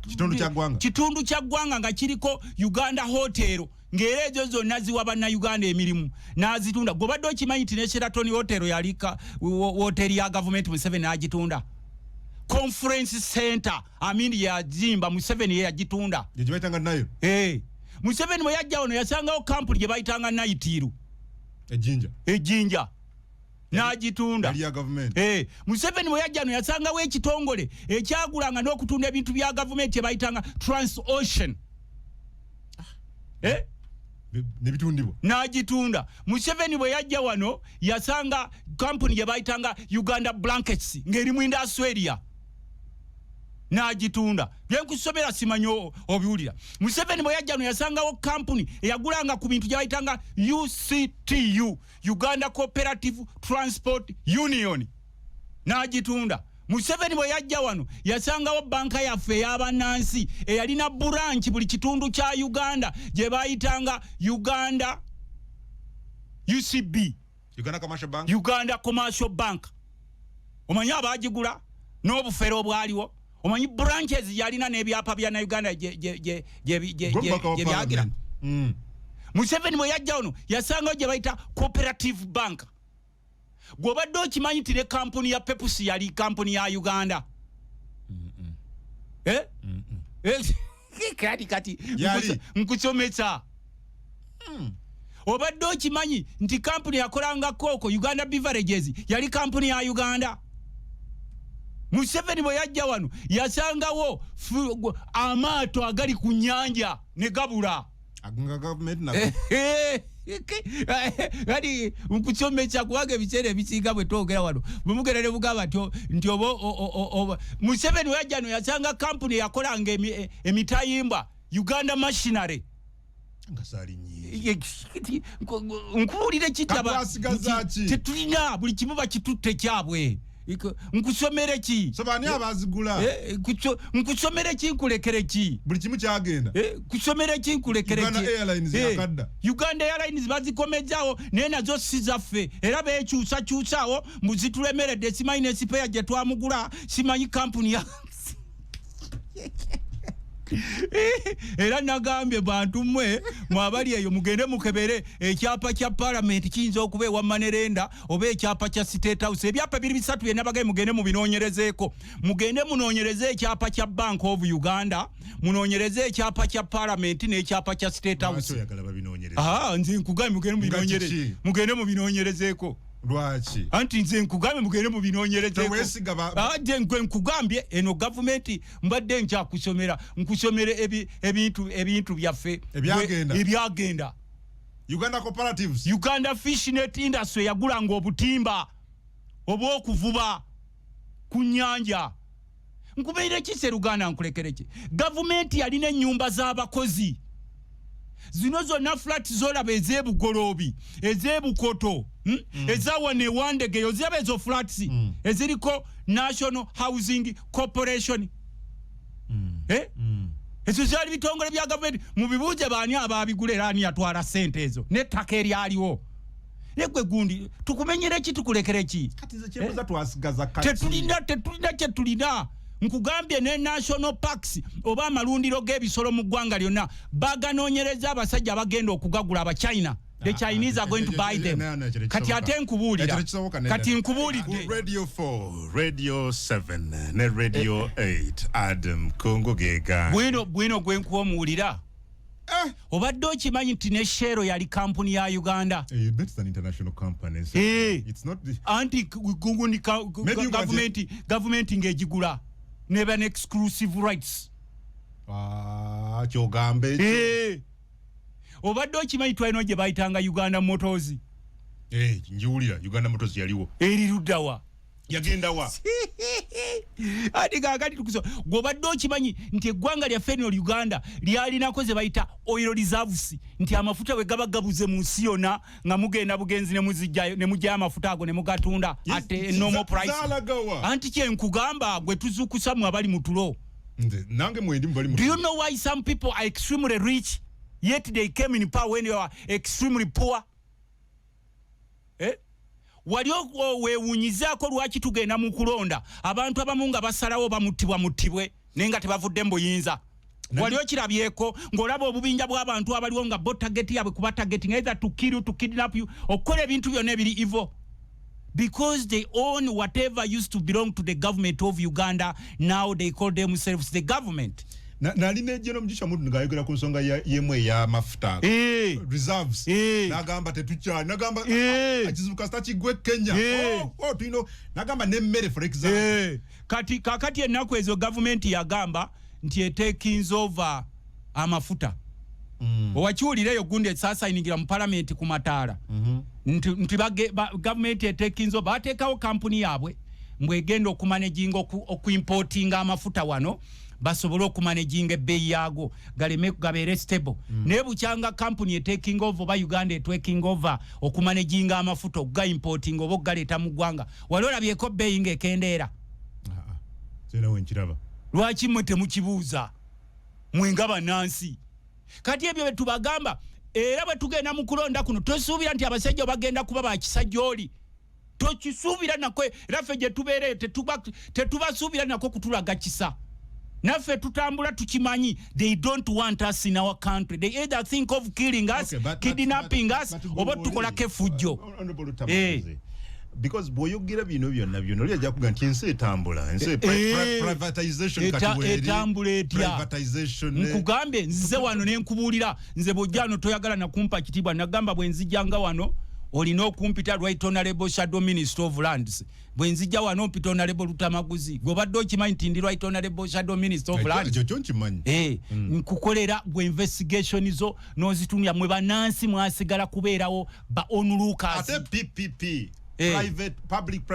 kitundu kya ggwanga nga kiriko Uganda Hotel ng'era ezo zonna ziwa bannayuganda emirimu n'azitunda. Gobadde okimanyi nti ne Sheraton Hotel yalika hoteri ya gavumenti Museveni n'agitunda. Conference Center yazimba Museveni yagitunda. Gye bayitanga nayo. Museveni bwe yajja wano yasangawo kampuni gye bayitanga Naitiru. Ejinja. N'agitunda. Yali ya gavumenti. Museveni bwe yajja wano yasangawo ekitongole ekyagulanga n'okutunda ebintu bya gavumenti bayitanga Transocean. Nebitundibwa. N'agitunda. Museveni bwe yajja wano yasanga kampuni gye bayitanga Uganda Blankets ng'eri mu Australia. N'agitunda. Bye nkusomera simanyi obiwulira. Museveni bwe yajja wano yasangawo kampuni eyagulanga ku bintu gye bayitanga UCTU, Uganda Cooperative Transport Union. N'agitunda. Museveni bwe yajja wano yasangawo banka yaffe ey'abannansi eyalina branch buli kitundu kya Uganda gye bayitanga Uganda UCB, Uganda Commercial Bank. Omanyi abaagigula n'obufere obwaliwo. Omanyi branches yalina n'ebyapa bya Uganda gye byagira. Museveni bwe yajja wano yasangawo gye bayita Cooperative Bank. Gwobadde okimanyi nti ne kampuni ya Pepsi yali kampuni ya Uganda. Kati nkusomesa. Obadde okimanyi nti kampuni yakolanga Coke Uganda Beverages yali kampuni ya Uganda. Museveni bwe yajja wano yasangawo amaato agali ku nnyanja ne gabula. Agunga government na. Kati nkusomesa kuwaga ebiseera ebisinga bwe twogera wano bwe mugenda ne mugamba nti oba Museveni bwe yajja wano yasanga kampuni yakolanga emitayimba Uganda Machinery. Nkuwulire kitaba tetulina buli kimu bakitutte kyabwe. nkusomere ki so bani abazigula nkusomere ki nkulekere ki buli kimu kyagenda kusomere ki nkulekere ki Uganda Airlines yakadda Uganda Airlines bazikomejjawo naye nazo si zaffe era beekyusakyusaawo muzitulemeredde simanyi ne sipeya gye twamugula simanyi kampuni ya era nagambye bantu mmwe mwabali eyo mugende mukebere ekyapa kya parliament kiyinza okuba ewa Manerenda oba ekyapa kya State House ebyapa biri bisatu byonna bagaye mugende mubinoonyerezeeko mugende munoonyereze ekyapa kya Bank of Uganda munoonyereze ekyapa kya parliament n'ekyapa kya State House nze nkugambye mugende mubinoonyerezeeko lwaki anti nze nkugambye mugende mubinoonyerezeeko nze nkugambye eno gavumenti mbadde nkyakusomera nkusomere ebintu byaffe ebyagenda Uganda Cooperatives Uganda Fish Net Industry yagulanga obutimba obw'okuvuba ku nnyanja nkubeire kiseruganda nkulekereki gavumenti yalina ennyumba z'abakozi zino zonna flat zolaba ez'ebugoloobi ez'ebukoto ezawane wandegeyo zaba ezo flats eziriko National Housing Corporation ezo zali bitongole bya gavumenti mubibuuze baani ababigula era ani yatwala ssente ezo n'ettaka eryaliwo negwe gundi tukumenyere ki tukulekere ki tetulina kyetulina nkugambye ne National Parks oba amalundiro g'ebisolo mu ggwanga lyonna baganoonyereza abasajja abagenda okugagula aba China. The Chinese are going to buy them. Kati ate nkubuulira. Kati nkubuulidde. Radio 4, Radio 7, ne Radio 8. Adam Kongo Gega. Bwino gwe nkuwomuwulira. Obadde okimanyi nti ne Shell yali kampuni ya Uganda. That's an international company. So it's not the government ng'egigula. Never an exclusive rights. Kyogambe. Obadde okimanyi twalina gye bayitanga Uganda Motors. Njiwulira Uganda Motors yaliwo. Eri luddawa. Yagenda wa. Ati kaakati tukuso. Gw'obadde okimanyi nti eggwanga lyaffe eno Uganda lyalinako ze bayita oil reserves nti amafuta bwe gaba gabuze mu nsi yonna nga mugenda bugenzi ne mujjayo amafuta ago ne mugatunda ate normal price. Anti kye nkugamba gwe tuzukusa mu abali mu tulo. Nange mwendi mbali mu. Do you know why some people are extremely rich yet they came in power when you are extremely poor? Wali weewunyizaako lwaki tugenda mu kulonda abantu abamu nga basalawo bamuttibwe naye nga tebavudde mu buyinza. Wali okirabyeko ng'olaba obubinja bw'abantu abaliwo nga bo tageti yabwe kuba tageti either to kill you, to kidnap you, okukola ebintu byonna ebiri evil. Because they own whatever used to belong to the government of Uganda, now they call themselves the government. Naline jeno mjisha mudu ngayogera ku nsonga yemwe ya mafuta reserves nagamba tetucha nagamba akizuka stachi gwe Kenya tuino nagamba nemmere for example kakati ennaku ezo government yagamba nti takings over amafuta owakiwulireyo gundi sasa iningira mu parliament ku Mataala nti government takings over bateekawo kampuni yaabwe mbwegenda okumanaginga okuimportinga amafuta wano basobole okumanaging ebbeeyi yaago galeme gabeere stable naye bukyanga company taking over ba Uganda taking over okumanaging amafuta okugaimporting oba okugaleeta mu ggwanga wali olabyeko bbeeyi ng'ekendeera sena wenkiraba lwaki mwe temukibuuza mwenga bannansi kati ebyo bye tubagamba era bwe tugenda mu kulonda kuno tosuubira nti abasajja bagenda kuba bakisajja oli tokisuubira nako era ffe gye tubeere tetubasuubira nako kutulaga kisa naffe tutambula tukimanyi they don't want us in our country. They either think of killing us, kidnapping us, oba tukolako effujjo. Because boyogira bino byonna lyajja kuga nti ensi etambula ensi privatization etambula etya nkugambye nzize wano ne nkubuulira nze bojjano toyagala nakumpa kitibwa nagamba bwe nzijjanga wano olina okumpita Right Honorable Shadow Minister of Lands bwe nzijja wano mpita Honorable Lutamaguzi gw'obadde okimanyi nti ndi Right Honorable Shadow Minister of Lands nkukolera bwe investigation zo n'ozitumya mwe bannansi mwasigala kubeerawo ba onlookers ate PPP public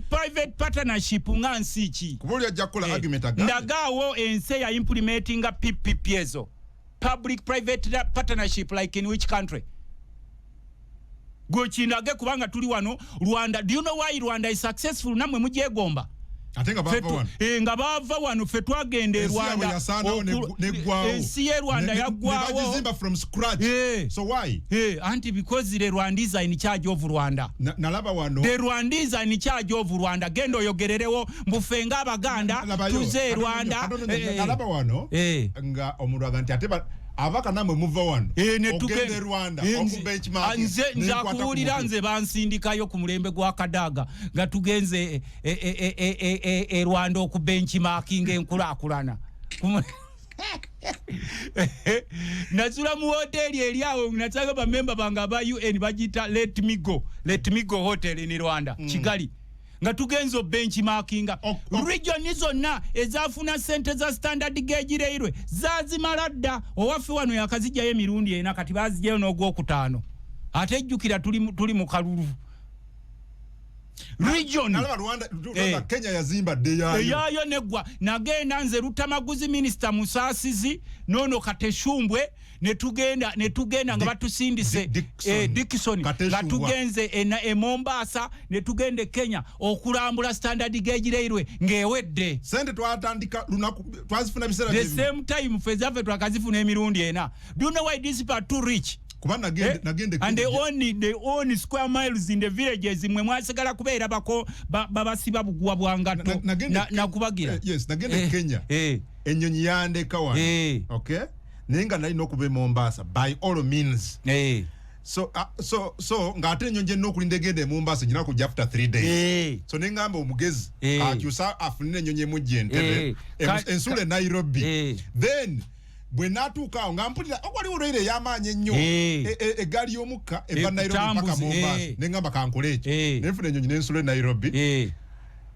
private partnership nga nsi ki kubulya jakola argument against ndagaawo ensi ya implementing PPP ezo public private partnership like in which country gokindage kubanga tuli wano Rwanda. Do you know why Rwanda is successful? Namwe mujegomba atenga bava wano nga bava wano fe twagende Rwanda ensi ye Rwanda yaggwawo from scratch. So why? Anti because the Rwandese are in charge of Rwanda. Nalaba wano the Rwandese are in charge of Rwanda. Gendo yogererewo mbufenga abaganda tuze Rwanda. Nalaba wano nga omuntu aganti ateba abaka namwe muva wano ogende Rwanda okubenchmark nze akuwulira nze bansindikayo ku mulembe gwa Kadaga nga tugenze Rwanda okubenchmarking enkulaakulana nasula mu hoteli eri awo nasanga bamemba bange aba UN bagita let me go hotel in Rwanda Kigali nga tugenzo benchmarking region zonna ezafuna sente za standard gauge railway zazimaladda owafe wano yakazijjayo emirundi ena kati bazijjayo n'ogwokutaano ate ejjukira tuli mu kalulu region Rwanda Kenya yazimba deyayo negwa nagenda nze Rutamaguzi minister Musasizi nono Kateshumbwe netugenda nga batusindise Dickson nga tugenze Mombasa netugende Kenya okulambula standard gauge railway ngewedde sente twatandika lunaku twazifuna bisera the same time fezave twakazifuna emirundi ena. Do you know why these people are too rich? Nagende and they own square miles in the villages mwe mwasigala kubeera bako babasiba bugwa bwangato na kubagira yes nagende Kenya ennyonyi yandeka wano okay nenga nali nokube Mombasa by all means so ngate nyonje nokulinda gende Mombasa nyina kujja after 3 days so nengamba omugezi akyusa afunine nyonye mujje Entebbe ensule Nairobi then bwe natuka ngampulira okwali uroire yamanye nnyo egali yomukka eva Nairobi paka Mombasa nengamba kankoleeki nefune nyonyi nensule Nairobi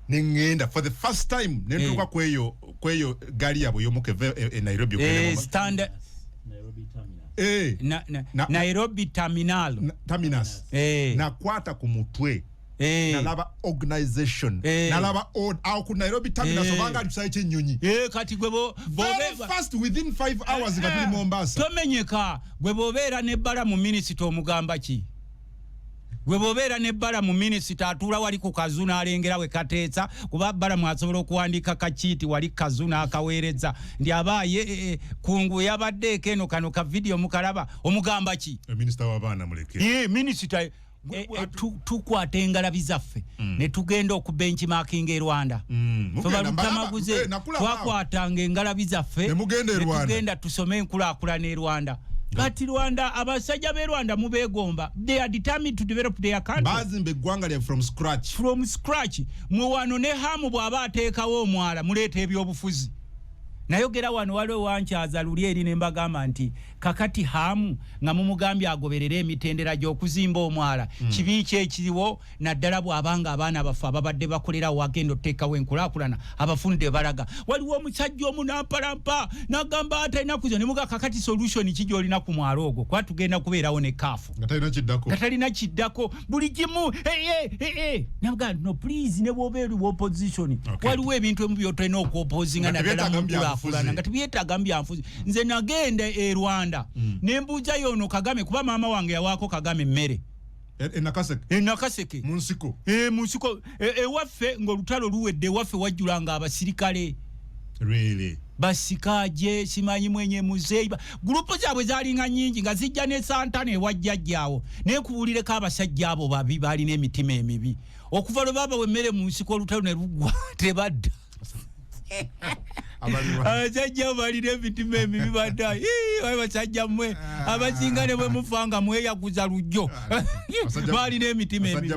nengenda for the first time nentuka kweyo gali yabo yomukka Nairobi standard Nairobi terminus nakwata ku mutwe nalaba organization nalaba au ku Nairobi terminus obanga alisaye kyenyonyi kati gwebo fast within 5 hours nga Mombasa tomenyeka gwebobeera nebbala mu minister omugamba ki gwebobeera nebbala mu minister atula wali ku kazuna alengera we kateetsa kuba bbala mwasobola okuwandika kakiiti wali kazuna akaweereza ndi abaye kungu yabadde keno kano ka video mukalaba omugamba ki minister w'abaana muleke minister tukwata engalabi zaffe ne tugenda okubenchmarking Rwanda Rutamaguze twakwatanga engalabi zaffe ne tugenda tusome enkulaakulana Rwanda kati Rwanda abasajja be Rwanda mubegomba they are determined to develop their country bazimbe gwanga lya from scratch muwano ne hamu bwaba ateekawo omwala muleeta ebyobufuzi nayogera wano waliwo wankyaza luli eri ne mbagamba nti kakati hamu nga mumugambye agoberere emitendera gy'okuzimba omwala kibi kyekiriwo naddala bw'abanga abaana bafe ababadde bakolera wagenda oteekawo enkulaakulana abafunde balaga waliwo omusajja omu nampalampa nagamba atalina kuza ne muga kakati solution ki gy'olina ku mwala ogwo kuba tugenda kubeerawo ne kaafu nga talina kiddako buli kimu naga no please ne bw'obeera wa opposition waliwo ebintu ebimu by'otolina okuopozinga naddala mu nkulaakulana nga tebyetaaga mbyanfuzi nze nagenda Rwanda nembuuza yono Kagame kuba maama wange yawaako Kagame mmere Nakaseke munsiko ewaffe ng'olutalo luwedde ewaffe wajjulanga abasirikale really basikaje simanyi mwenye muzeyi grupu zaabwe zalinga nyingi nga zijja ne Santana ewajjajjaawo nekuwulireko abasajja abo babi balina emitima emibi okuva lwe baba wemmere mu nsiko olutalo ne lugwa tebadda abasajja balina emitima emibi badda basajja mmwe abasinga ne bwe mufanga mweyaguza lujjo balina emitima emibi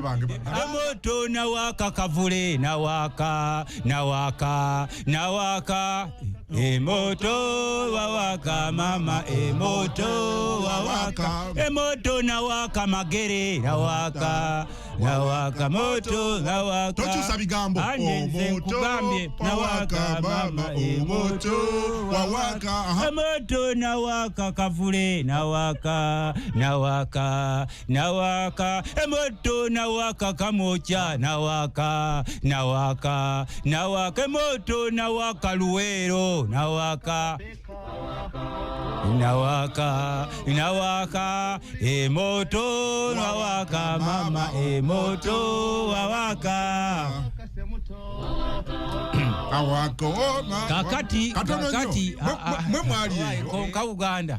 moto nawaka kavule nawaka emoto wawaka mama emoto wawaka emoto nawaka magere nawaka moto nawaka tochusa bigambo moto nawaka mama emoto wawaka emoto nawaka kavule nawaka emoto nawaka kamocha nawaka emoto nawaka luwero emoto nawaka emoto nawaka mama emoto wawaka kakati konka Uganda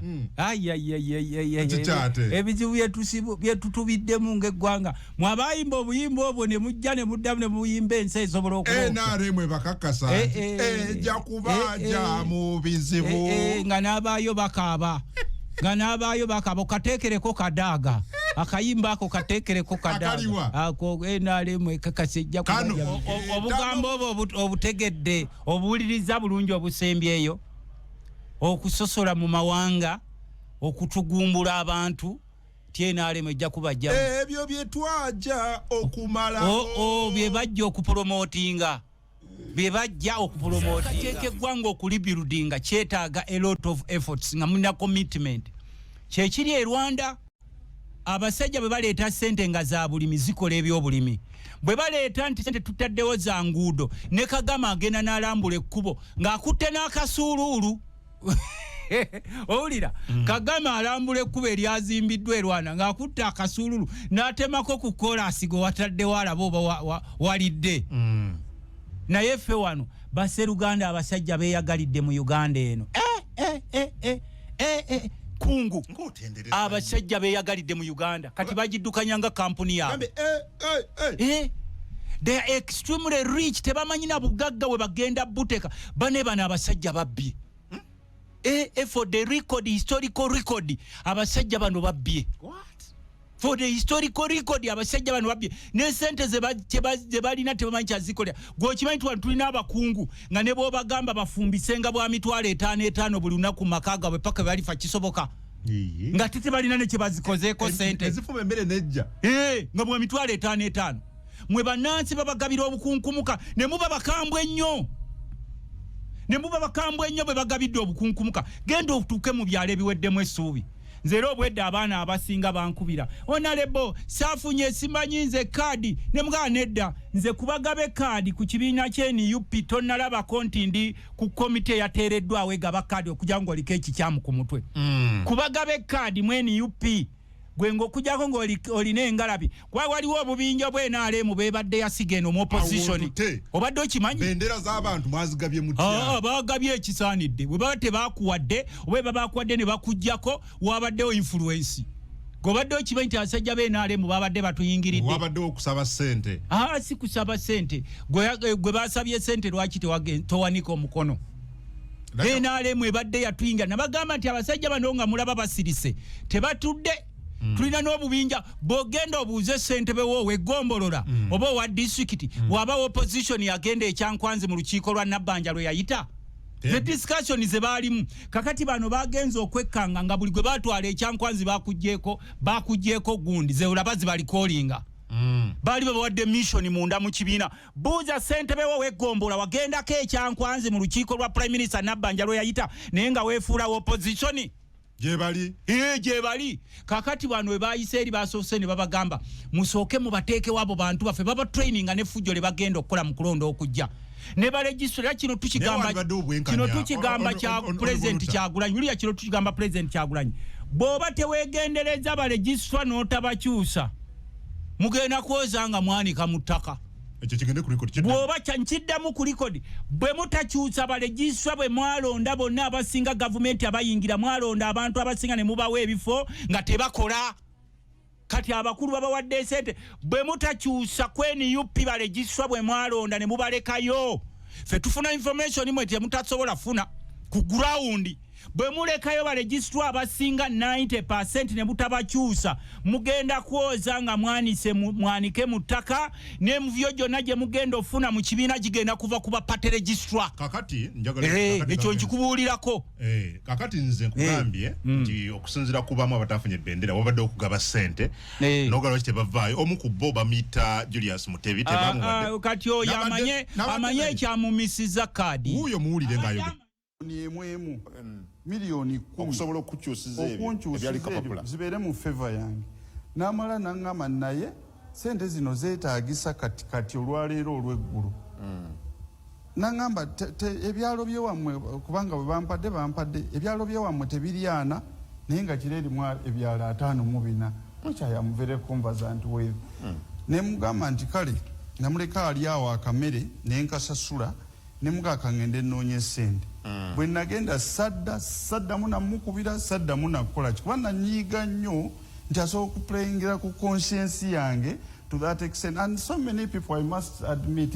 ebizibu byetutubiddemu ng'eggwanga mwabayimba obuyimba obwo ne mujja ne muddamu ne muyimba ensi esobola NRM bakakasa ejja kubaja mu bizibu nga n'abaayo bakaaba okateekereko kadaaga akayimba ako kateekereko kadaaga ako NRM kakasejja obugambo obwo obutegedde obuwuliriza bulungi obusembyeyo okusosola mu mawanga okutugumbula abantu NRM ejja kubajja ebyo bye twaja okumala bye bajja okupromotinga eggwanga okulibuildinga kyetaaga a lot of efforts nga mulina commitment kyekiri e Rwanda abasajja bwe baleeta ssente nga za bulimi zikola ebyobulimi bwe baleeta nti ssente tutaddewo za nguudo ne Kagama agenda n'alambula ekkubo ng'akutte n'akasuuluulu owulira Kagama alambula ekkubo eryazimbiddwa e Rwanda ng'akutte akasuuluulu n'atemako ku koolaasi gwe wataddewo alaba oba walidde naye ffe wano basseruganda abasajja beeyagalidde mu Uganda eno kungu abasajja beeyagalidde mu Uganda kati bagiddukanya nga kampuni yaabwe they are extremely rich tebamanyi na bugagga we bagenda buteka bano abasajja babbye for the record historical record abasajja bano babbye for the historical record abasajja bano babbye ne sente ze balina tebamanyi kyazikolera gwokimanyi tulina abakungu nga ne bw'obagamba bafumbisenga bwa mitwalo 5 buli lunaku maka gaabwe paka balifa kisoboka nga tebalina ne kye bazikozeeko sente ezifuma emmere nejja nga bwa mitwalo 5 mwe bannansi babagabira obukunkumuka ne muba bakambwe ennyo bwe bagabidde obukunkumuka genda otuuke mu byalo ebiweddemu essuubi nze era obwedde abaana abasinga bankubira onalebo saafunye simanyi nze kaadi ne mugaba nedda nze kubagaba ekaadi ku kibiina ky'NUP tonnalabako nti ndi ku komite eyateereddwawo egaba kaadi okujja ng'oliko ekikyamu ku mutwe kubagaba ekaadi mu NUP gwe ng'okujjako ng'olina engalabi kuba waliwo obubinja bw'NRM beebadde yasiga eno mu opposition obadde okimanyi bendera z'abantu mwazigabye mutya baagabye ekisaanidde bwe baba tebaakuwadde oba babaakuwadde ne bakuggyako wabaddewo influence gobadde okimanyi nti abasajja b'NRM babadde batuyingiridde wabaddewo okusaba ssente si kusaba ssente gwe baasabye ssente lwaki towanika omukono NRM ebadde yatuyingira nabagamba nti abasajja bano nga mulaba basirise tebatudde tulina n'obubinja bw'ogenda obuuze ssentebe wo weggombolola oba owa disitulikiti bw'aba opposition yagenda ekyankwanzi mu lukiiko lwa Nabbanja lwe yayita the discussion ze baalimu kakati bano bagenze okwekkanga nga buli gwe batwala ekyankwanzi bakuggyeko gundi ze olaba zibalikolinga baali babawadde mission munda mu kibiina buuza ssentebe wo weggombola wagendako ekyankwanzi mu lukiiko lwa prime minister Nabbanja lwe yayita naye nga weefuula opposition gyebali kakati bano we bayise eri basoose ne babagamba musooke mubateekewo abo bantu baffe baba training ne fujjo le bagenda okukola mu kulonda okujja ne baregistra kino tukigamba kya president Kyagulanyi uliya kino tukigamba president Kyagulanyi bw'oba teweegendereza baregistra n'otabakyusa mugenda kwozanga mwanika mu ttaka ekyo kigende ku record bw'oba nkiddamu ku record bwe mutakyusa baregistra bwe mwalonda bonna abasinga gavumenti abayingira mwalonda abantu abasinga ne mubawa ebifo nga tebakola kati abakulu babawadde sente bwe mutakyusa NUP baregistra bwe mwalonda ne mubalekayo ffe tufuna information imwe temutasobola funa ku ground bwe mulekayo baregistra abasinga 90% ne mutabakyusa mugenda kwoza nga mwanike mu ttaka ne muvyo gyonna gye mugenda ofuna mu kibiina gigenda kuva kuba pate registra kakati ekyo nkikubuulirako kakati nze nkugambye nti okusinzira kubamu abatafunye bendera wabadde okugaba ssente n'ogalwa kitebavaayo omu ku bo bamuyita Julius Mutebi tebamuwadde kati oyo amanye ekyamumisiza kaadi wuuyo muwulire ng'ayogera niemwemu milioni 10 okusobola okukyusiza ebyo ebyali kapapula zibeere mu favor yange n'amala n'angamba naye sente zino zeetaagisa kati olwaleero olw'eggulu nangamba ebyalo byewammwe kubanga bwe bampadde ebyalo byewammwe tebiryana naye nga kiro erimu ebyalo 54 mukyayamuvere kumbaza nti we ne mugamba nti kale namuleka ali awo akamere ne nkasasula ne mugaka ngende nnoonye ssente bwe nagenda sadda munamukubira sadda munakola kikuba nanyiiga nnyo nti asobola okuplayingira ku conscience yange to that extent, and so many people, I must admit,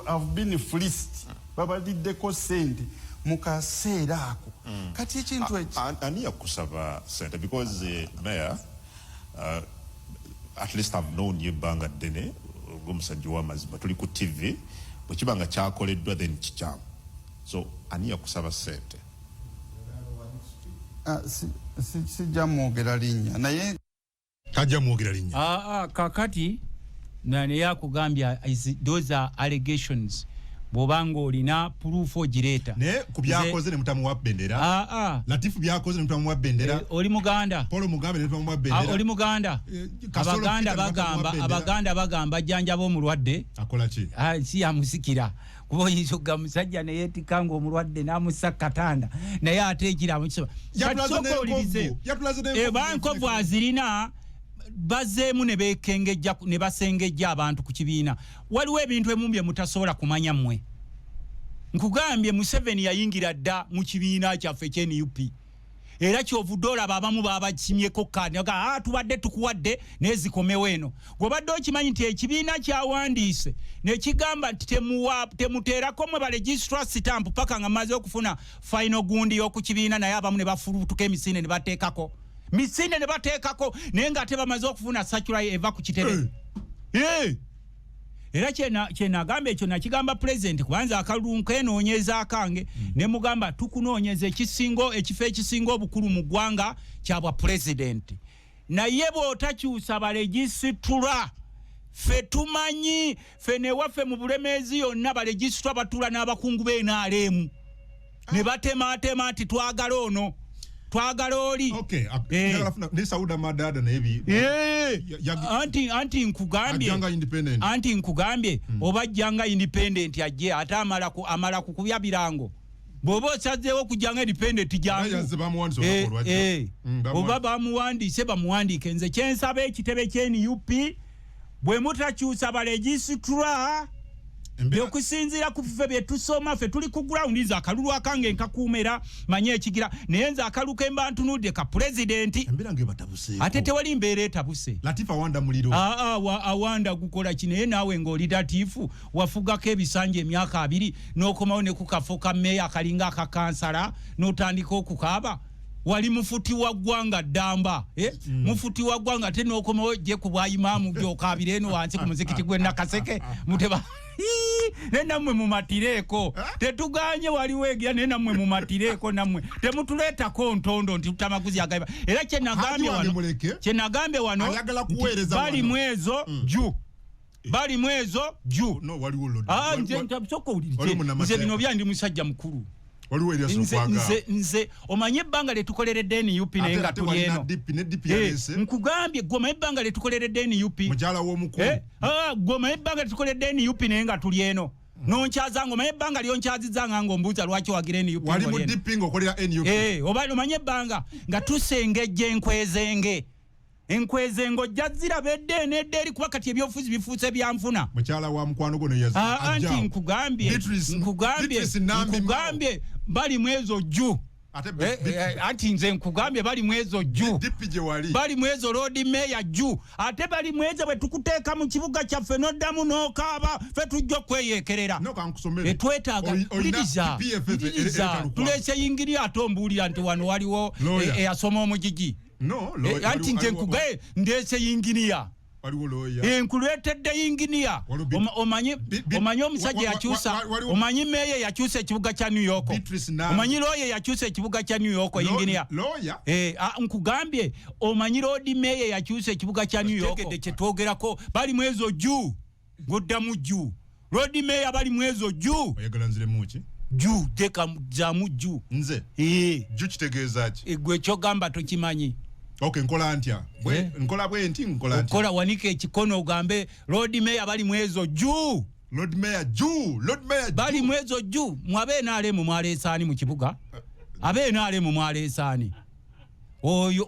have been fleeced. Babaliddeko sente mukaseera ako kati ekintu ani kusaba sente because mayor at least I've known you banga ddene omusajja w'amazima tuli ku TV bwe kibanga kyakoleddwa then kikyamu so ani kusaba sente sijja mwogera linnya naye tajja mwogera linnya kakati naye akugambya those are allegations bobanga olina proof ogireta ne kubyakoze ne mutamu wa bendera Latifu byakoze ne mutamu wa bendera oli muganda Paul Mugabe ne mutamu wa bendera oli muganda abaganda bagamba jjanja bomulwadde akola ki si amusikira kuba oyinza musajja ne yetikanga omulwadde n'amussa katanda naye ate ekira mukisoba bankovu azirina bazeemu ne bekengejja ne basengejja abantu ku kibiina waliwo ebintu emumbye mutasobola kumanya mmwe nkugambye Museveni yayingira dda mu kibiina kyaffe NUP era kyovudde olaba abamu babakimyeko kkaadi tubadde tukuwadde nezikomewo eno gwobadde okimanyi nti ekibiina kyawandiise nekigamba nti temuteerako mwe baregistra stamp paka nga maze okufuna final gundi y'oku kibiina naye abamu ne bafulutuka emisinde ne bateekako misinde ne bateekako naye nga ate bamaze okufuna circular eva ku kitebe era kyenagamba ekyo nakigamba president kubanza akalulu nkenoonyeza akange ne mugamba tukunoonyeza ekifo ekisinga obukulu mu ggwanga kyabwa president naye bw'otakyusa baregisitula ffe tumanyi ffe newaffe mu bulemeezi yonna baregisitula batula n'abakungu b'NRM ne batematema nti twagala ono twagala oli ne Sauda Madada nebi anti nkugambye obajjanga independent ajje ate amala kukubya birango bwoba osazeewo okujjanga independent jangu oba bamuwandiise bamuwandiike nze kyensaba ekitebe ky'NUP bwe mutakyusa baregisitula okusinziira ku ffe bye tusoma ffe tuli ku ground za akalulu akange nkakuumera manye ekigira naye nze akalu ke mba ntunudde ka president ate tewali mbeera etabuse Latifu awanda muliro awanda gukola ki naye naawe ng'oli Latifu wafugako ebisanja emyaka 2 n'okomawo ne ku kafo ka mmeeya akalinga akakansala n'otandika okukaaba wali mufuti wa ggwanga ddamba mufuti wa ggwanga ate n'okomawo gye ku bwayimaamu gy'okaabira eno wansi ku muzikiti gwe Nakaseke muteba nammwe mumatireeko tetuganye waliwo egira naye nammwe mumatireeko nammwe temutuleetako ntondo nti tutamaguzi agaiba era kyenagambye wano bali mwezo ju bali mwezo ju nze bino byandi musajja mukulu nze omanye ebbanga lyetukoleredde NUP naye nga tuli eno nkugambye goma ebbanga lyetukoleredde NUP goma ebbanga lyetukoleredde NUP naye nga tuli eno nonkyazanga omanye ebbanga lyonkyazizanga ng'ombuuza lwaki wagira NUP wali mu dipping okolera NUP omanye ebbanga nga tusengejja enkwezengo ojja ziraba edde nedde eri kuba kati ebyobufuzi bifuuse byanfuna mukyala wa mukwano gwo neyaza anti nkugambye bali mwezo ju ati nze nkugambye bali mwezo ju bali mwezo road mayor ju ate bali mweze bwe tukuteeka mu kibuga kyaffe noddamu n'okaaba ffe tujja okweyeekerera twetaaga mpuliriza tulese yingiri ate ombuulira nti wano waliwo eyasoma omugigi anti nze nkugaye ndese yinginiya nkuleetedde yinginiya omanyi omusajja yakyusa omanyi meeya yakyusa ekibuga kya New York omanyi looya yakyusa ekibuga kya New York yinginiya nkugambye omanyi road meeya yakyusa ekibuga kya New York tegedde kyetwogerako bali mwezo ju goddamu ju road meeya bali mwezo ju oyagala nziremu ki ju teka zamu ju nze ju kitegeeza ki gwe kyogamba tokimanyi nkola ntya nkola bwe nti nkola ntya okola wanika ekikono ogambe road mayor bali mwezo ju Lord Mayor Ju bali mwezo Ju mwabe nale mu mwalesani mu kibuga abe nale mu mwalesani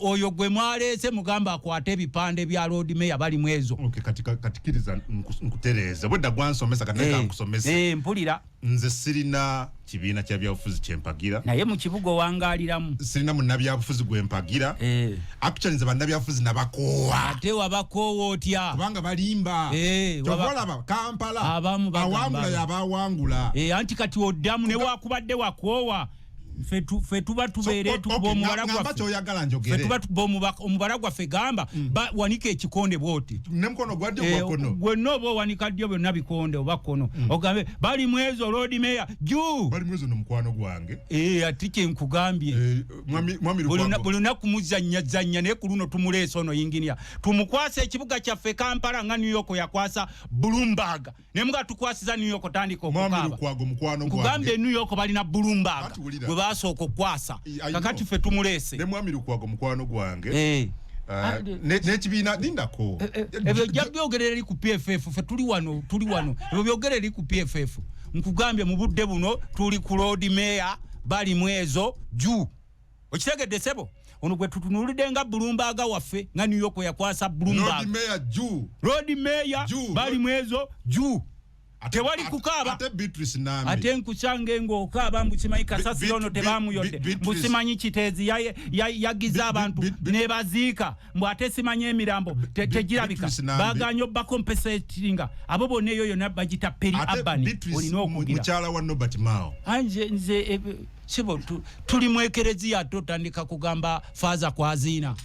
oyo gwe mwalese mugamba akwate ebipande bya Lord Mayor bali mwezo. Okay, katikiriza nkutereza bwedda gwansomesa kaneka nkusomesa mpulira nze sirina kibiina kya byabufuzi kyempagira naye mu kibuga wangaliramu sirina munnabyabufuzi gwempagira actually nze bannabyabufuzi nabakoowa ate wabakoowa otya kubanga balimba tobolaba Kampala awangula yabawangula anti kati oddamu ne wakubadde wakoowa fe tuba tubeere omubala gwaffe gamba wanika ekikonde bwoti nemukono gwadde gwakono gwenna oba owanika ddyo byonna bikonde oba kono ogambe bali mwezo Lord Mayor Ju bali mwezo nomukwano gwange ati kyenkugambye buli lunaku muzannya naye ku luno tumuleesa ono yinginia tumukwasa ekibuga kyaffe Kampala nga New York yakwasa Bloomberg ne mga tukwasiza New York tandika okukaaba kugambye New York balina Bloomberg basoko kwasa kakati fe tumulese ne mwami lukwago mukwano gwange ne kibiina lindako ebyo jabyogerera ku PFF fe tuli wano ebyo byogerera ku PFF nkugambye mu budde buno tuli ku Lord Mayor bali mwezo Ju okitegedde sebo ono gwe tutunulide nga Bloomberg waffe nga New York yakwasa Bloomberg Lord Mayor bali mwezo Ju tewali kukaaba ate Beatrice nami ate nkucyange ng'okaaba mbukimanyi kasasi yono tebamuyodde mbusimanyi kiteezi yagiza abantu ne baziika mbu ate simanyi emirambo tegirabika baganyo bakompensatinga abo bonna eyo yonna bagita peri abani olina okugira mukyala wa Nobert Mao nze sibo tuli mwekereziya totandika kugamba faza kwazina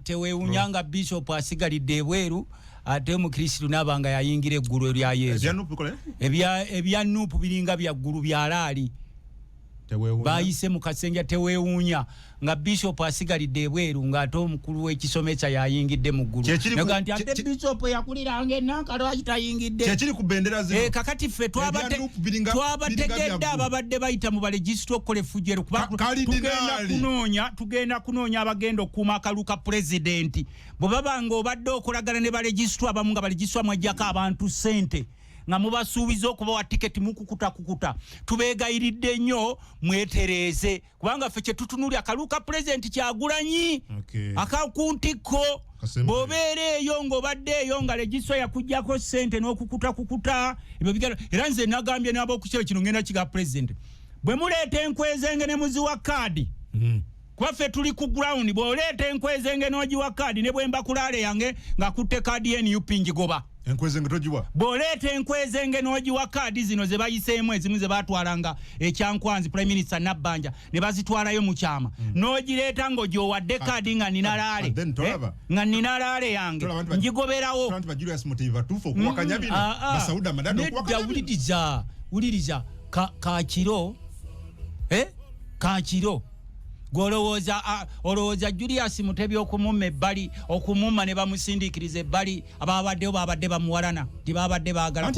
teweewunyanga Bishop asigalidde ebweru ate mukristo nabanga yayingira eggulu lya Yesu ebya nupu biringa bya ggulu bya lali bayise mu kasenge teweewunya nga Bishop asigalidde ebweru nga ate omukulu w'ekisomesa yayingidde mu ggulu naga nti ate Bishop yakuliranga enankalo akitayingidde kyekiri ku bendera zino kakati ffe twabategedde ababadde bayita mu balegistro okkola effujjero tugenda kunoonya abagenda okukuuma akalu ka pulezidenti bwe babanga obadde okolagana ne balegistro abamu nga balegistro mwajjako abantu ssente nga mubasuubiza okuba wa tiketi mukukuta tubeegayiridde nnyo mwetereeze kubanga ffe kye tutunulya akalu ka pulezidenti Kyagulanyi akakuntikko bw'obeera eyo ng'obadde eyo nga legiswa yakuggyako ssente n'okukuta ebyo bigala era nze nagambye n'ab'okukiro kino ngenda kiga pulezidenti bwe muleeta enkwezenge ne muziwa kaadi kuba ffe tuli ku ground bw'oleeta enkwezenge n'ogiwa kaadi ne bwe mba kulaale yange ng'akutte kaadi ye NUP ngigoba enkwezenge togiwa bw'oleeta enkwezenge n'ogiwa kaadi zino ze bayiseemu ezimu ze baatwalanga ekyankwanzi Prime Minister Nabbanja ne bazitwalayo mu kyama n'ogireeta ng'ogyowadde kaadi nga nina laale yange ngigoberawo nedda wuliriza kakiro olowooza Julius Mutebi okumumma ebbali okumumma ne bamusindikiriza ebbali babadde bamuwalana tibabadde baagala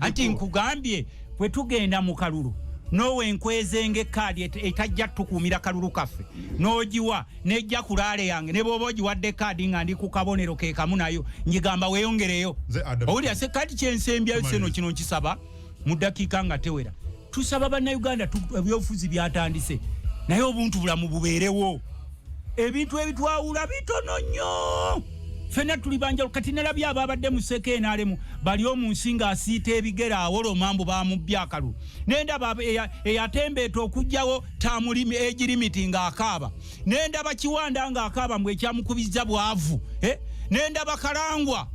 anti nkugambye bwe tugenda mu kalulu nowe enkwezenge kaadi etajja tukuumira kalulu kaffe n'ogiwa nejja kulaale yange ne bw'oba ogiwadde kaadi nga ndi ku kabonero ke kamu nayo ngigamba weeyongereyo owulira se kati kyensembyayo seno kino nkisaba mu ddakiika nga tewera tusaba bannayuganda ebyobufuzi byatandise naye obuntu bulamu bubeerewo ebintu ebitwawula bitono nnyo ffenna tuli banjalo kati nerabye ababadde mu sekenaalemu bali omu nsi ng'asiita ebigere awola omambu bamubbya akalu nendaba eyatembeeta okugjawo tamulimi egirimiti ng'akaaba nendaba Kiwanda ng'akaaba mbwe ekyamukubiza bwavu nendaba kalangwa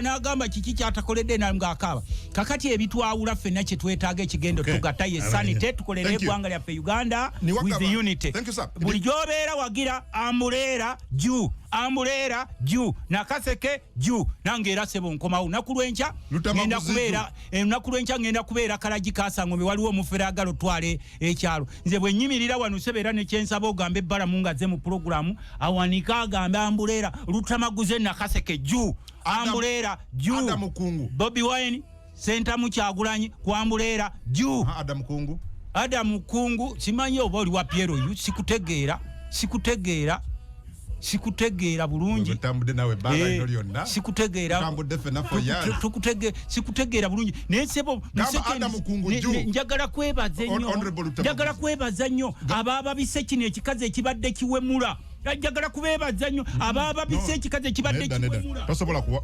n'agamba kiki kyatakoledde ng'akaaba kakati ebitwawula ffenna kye twetaaga ekigendo tugatta ye sanite tukolere eggwanga lyaffe Uganda with unity buli gy'obeera wagira Ambuleera Ju Nakaseke Ju nange era sebo nkomawo nakulwencha ngenda kubeera Kalagi Kasangombe waliwo omuferagalo twale ekyalo nze bwe nyimirira wano sebeera ne kyensaba ogambe ebbala mungaze mu programu awanika agambe Ambuleera Lutamaguze Nakaseke Ju Ambuleera Ju Adam Kungu Bobby Wine Sentamu Kyagulanyi ku Ambuleera Ju Adam Kungu simanyi oba oli wa Piero yu sikutegeera sikutegeera bulungi Utambudde nawe bala ino lyonna. sikutegeera Utambudde fena for years. sikutegeera bulungi naye sebo Adamu Kunguju. njagala kwebaza nnyo abaababise kino ekikazi ekibadde kiwemula njagala kubeebaza nnyo abaababise ekikazi ekibadde kiwemula Tosobola kuwa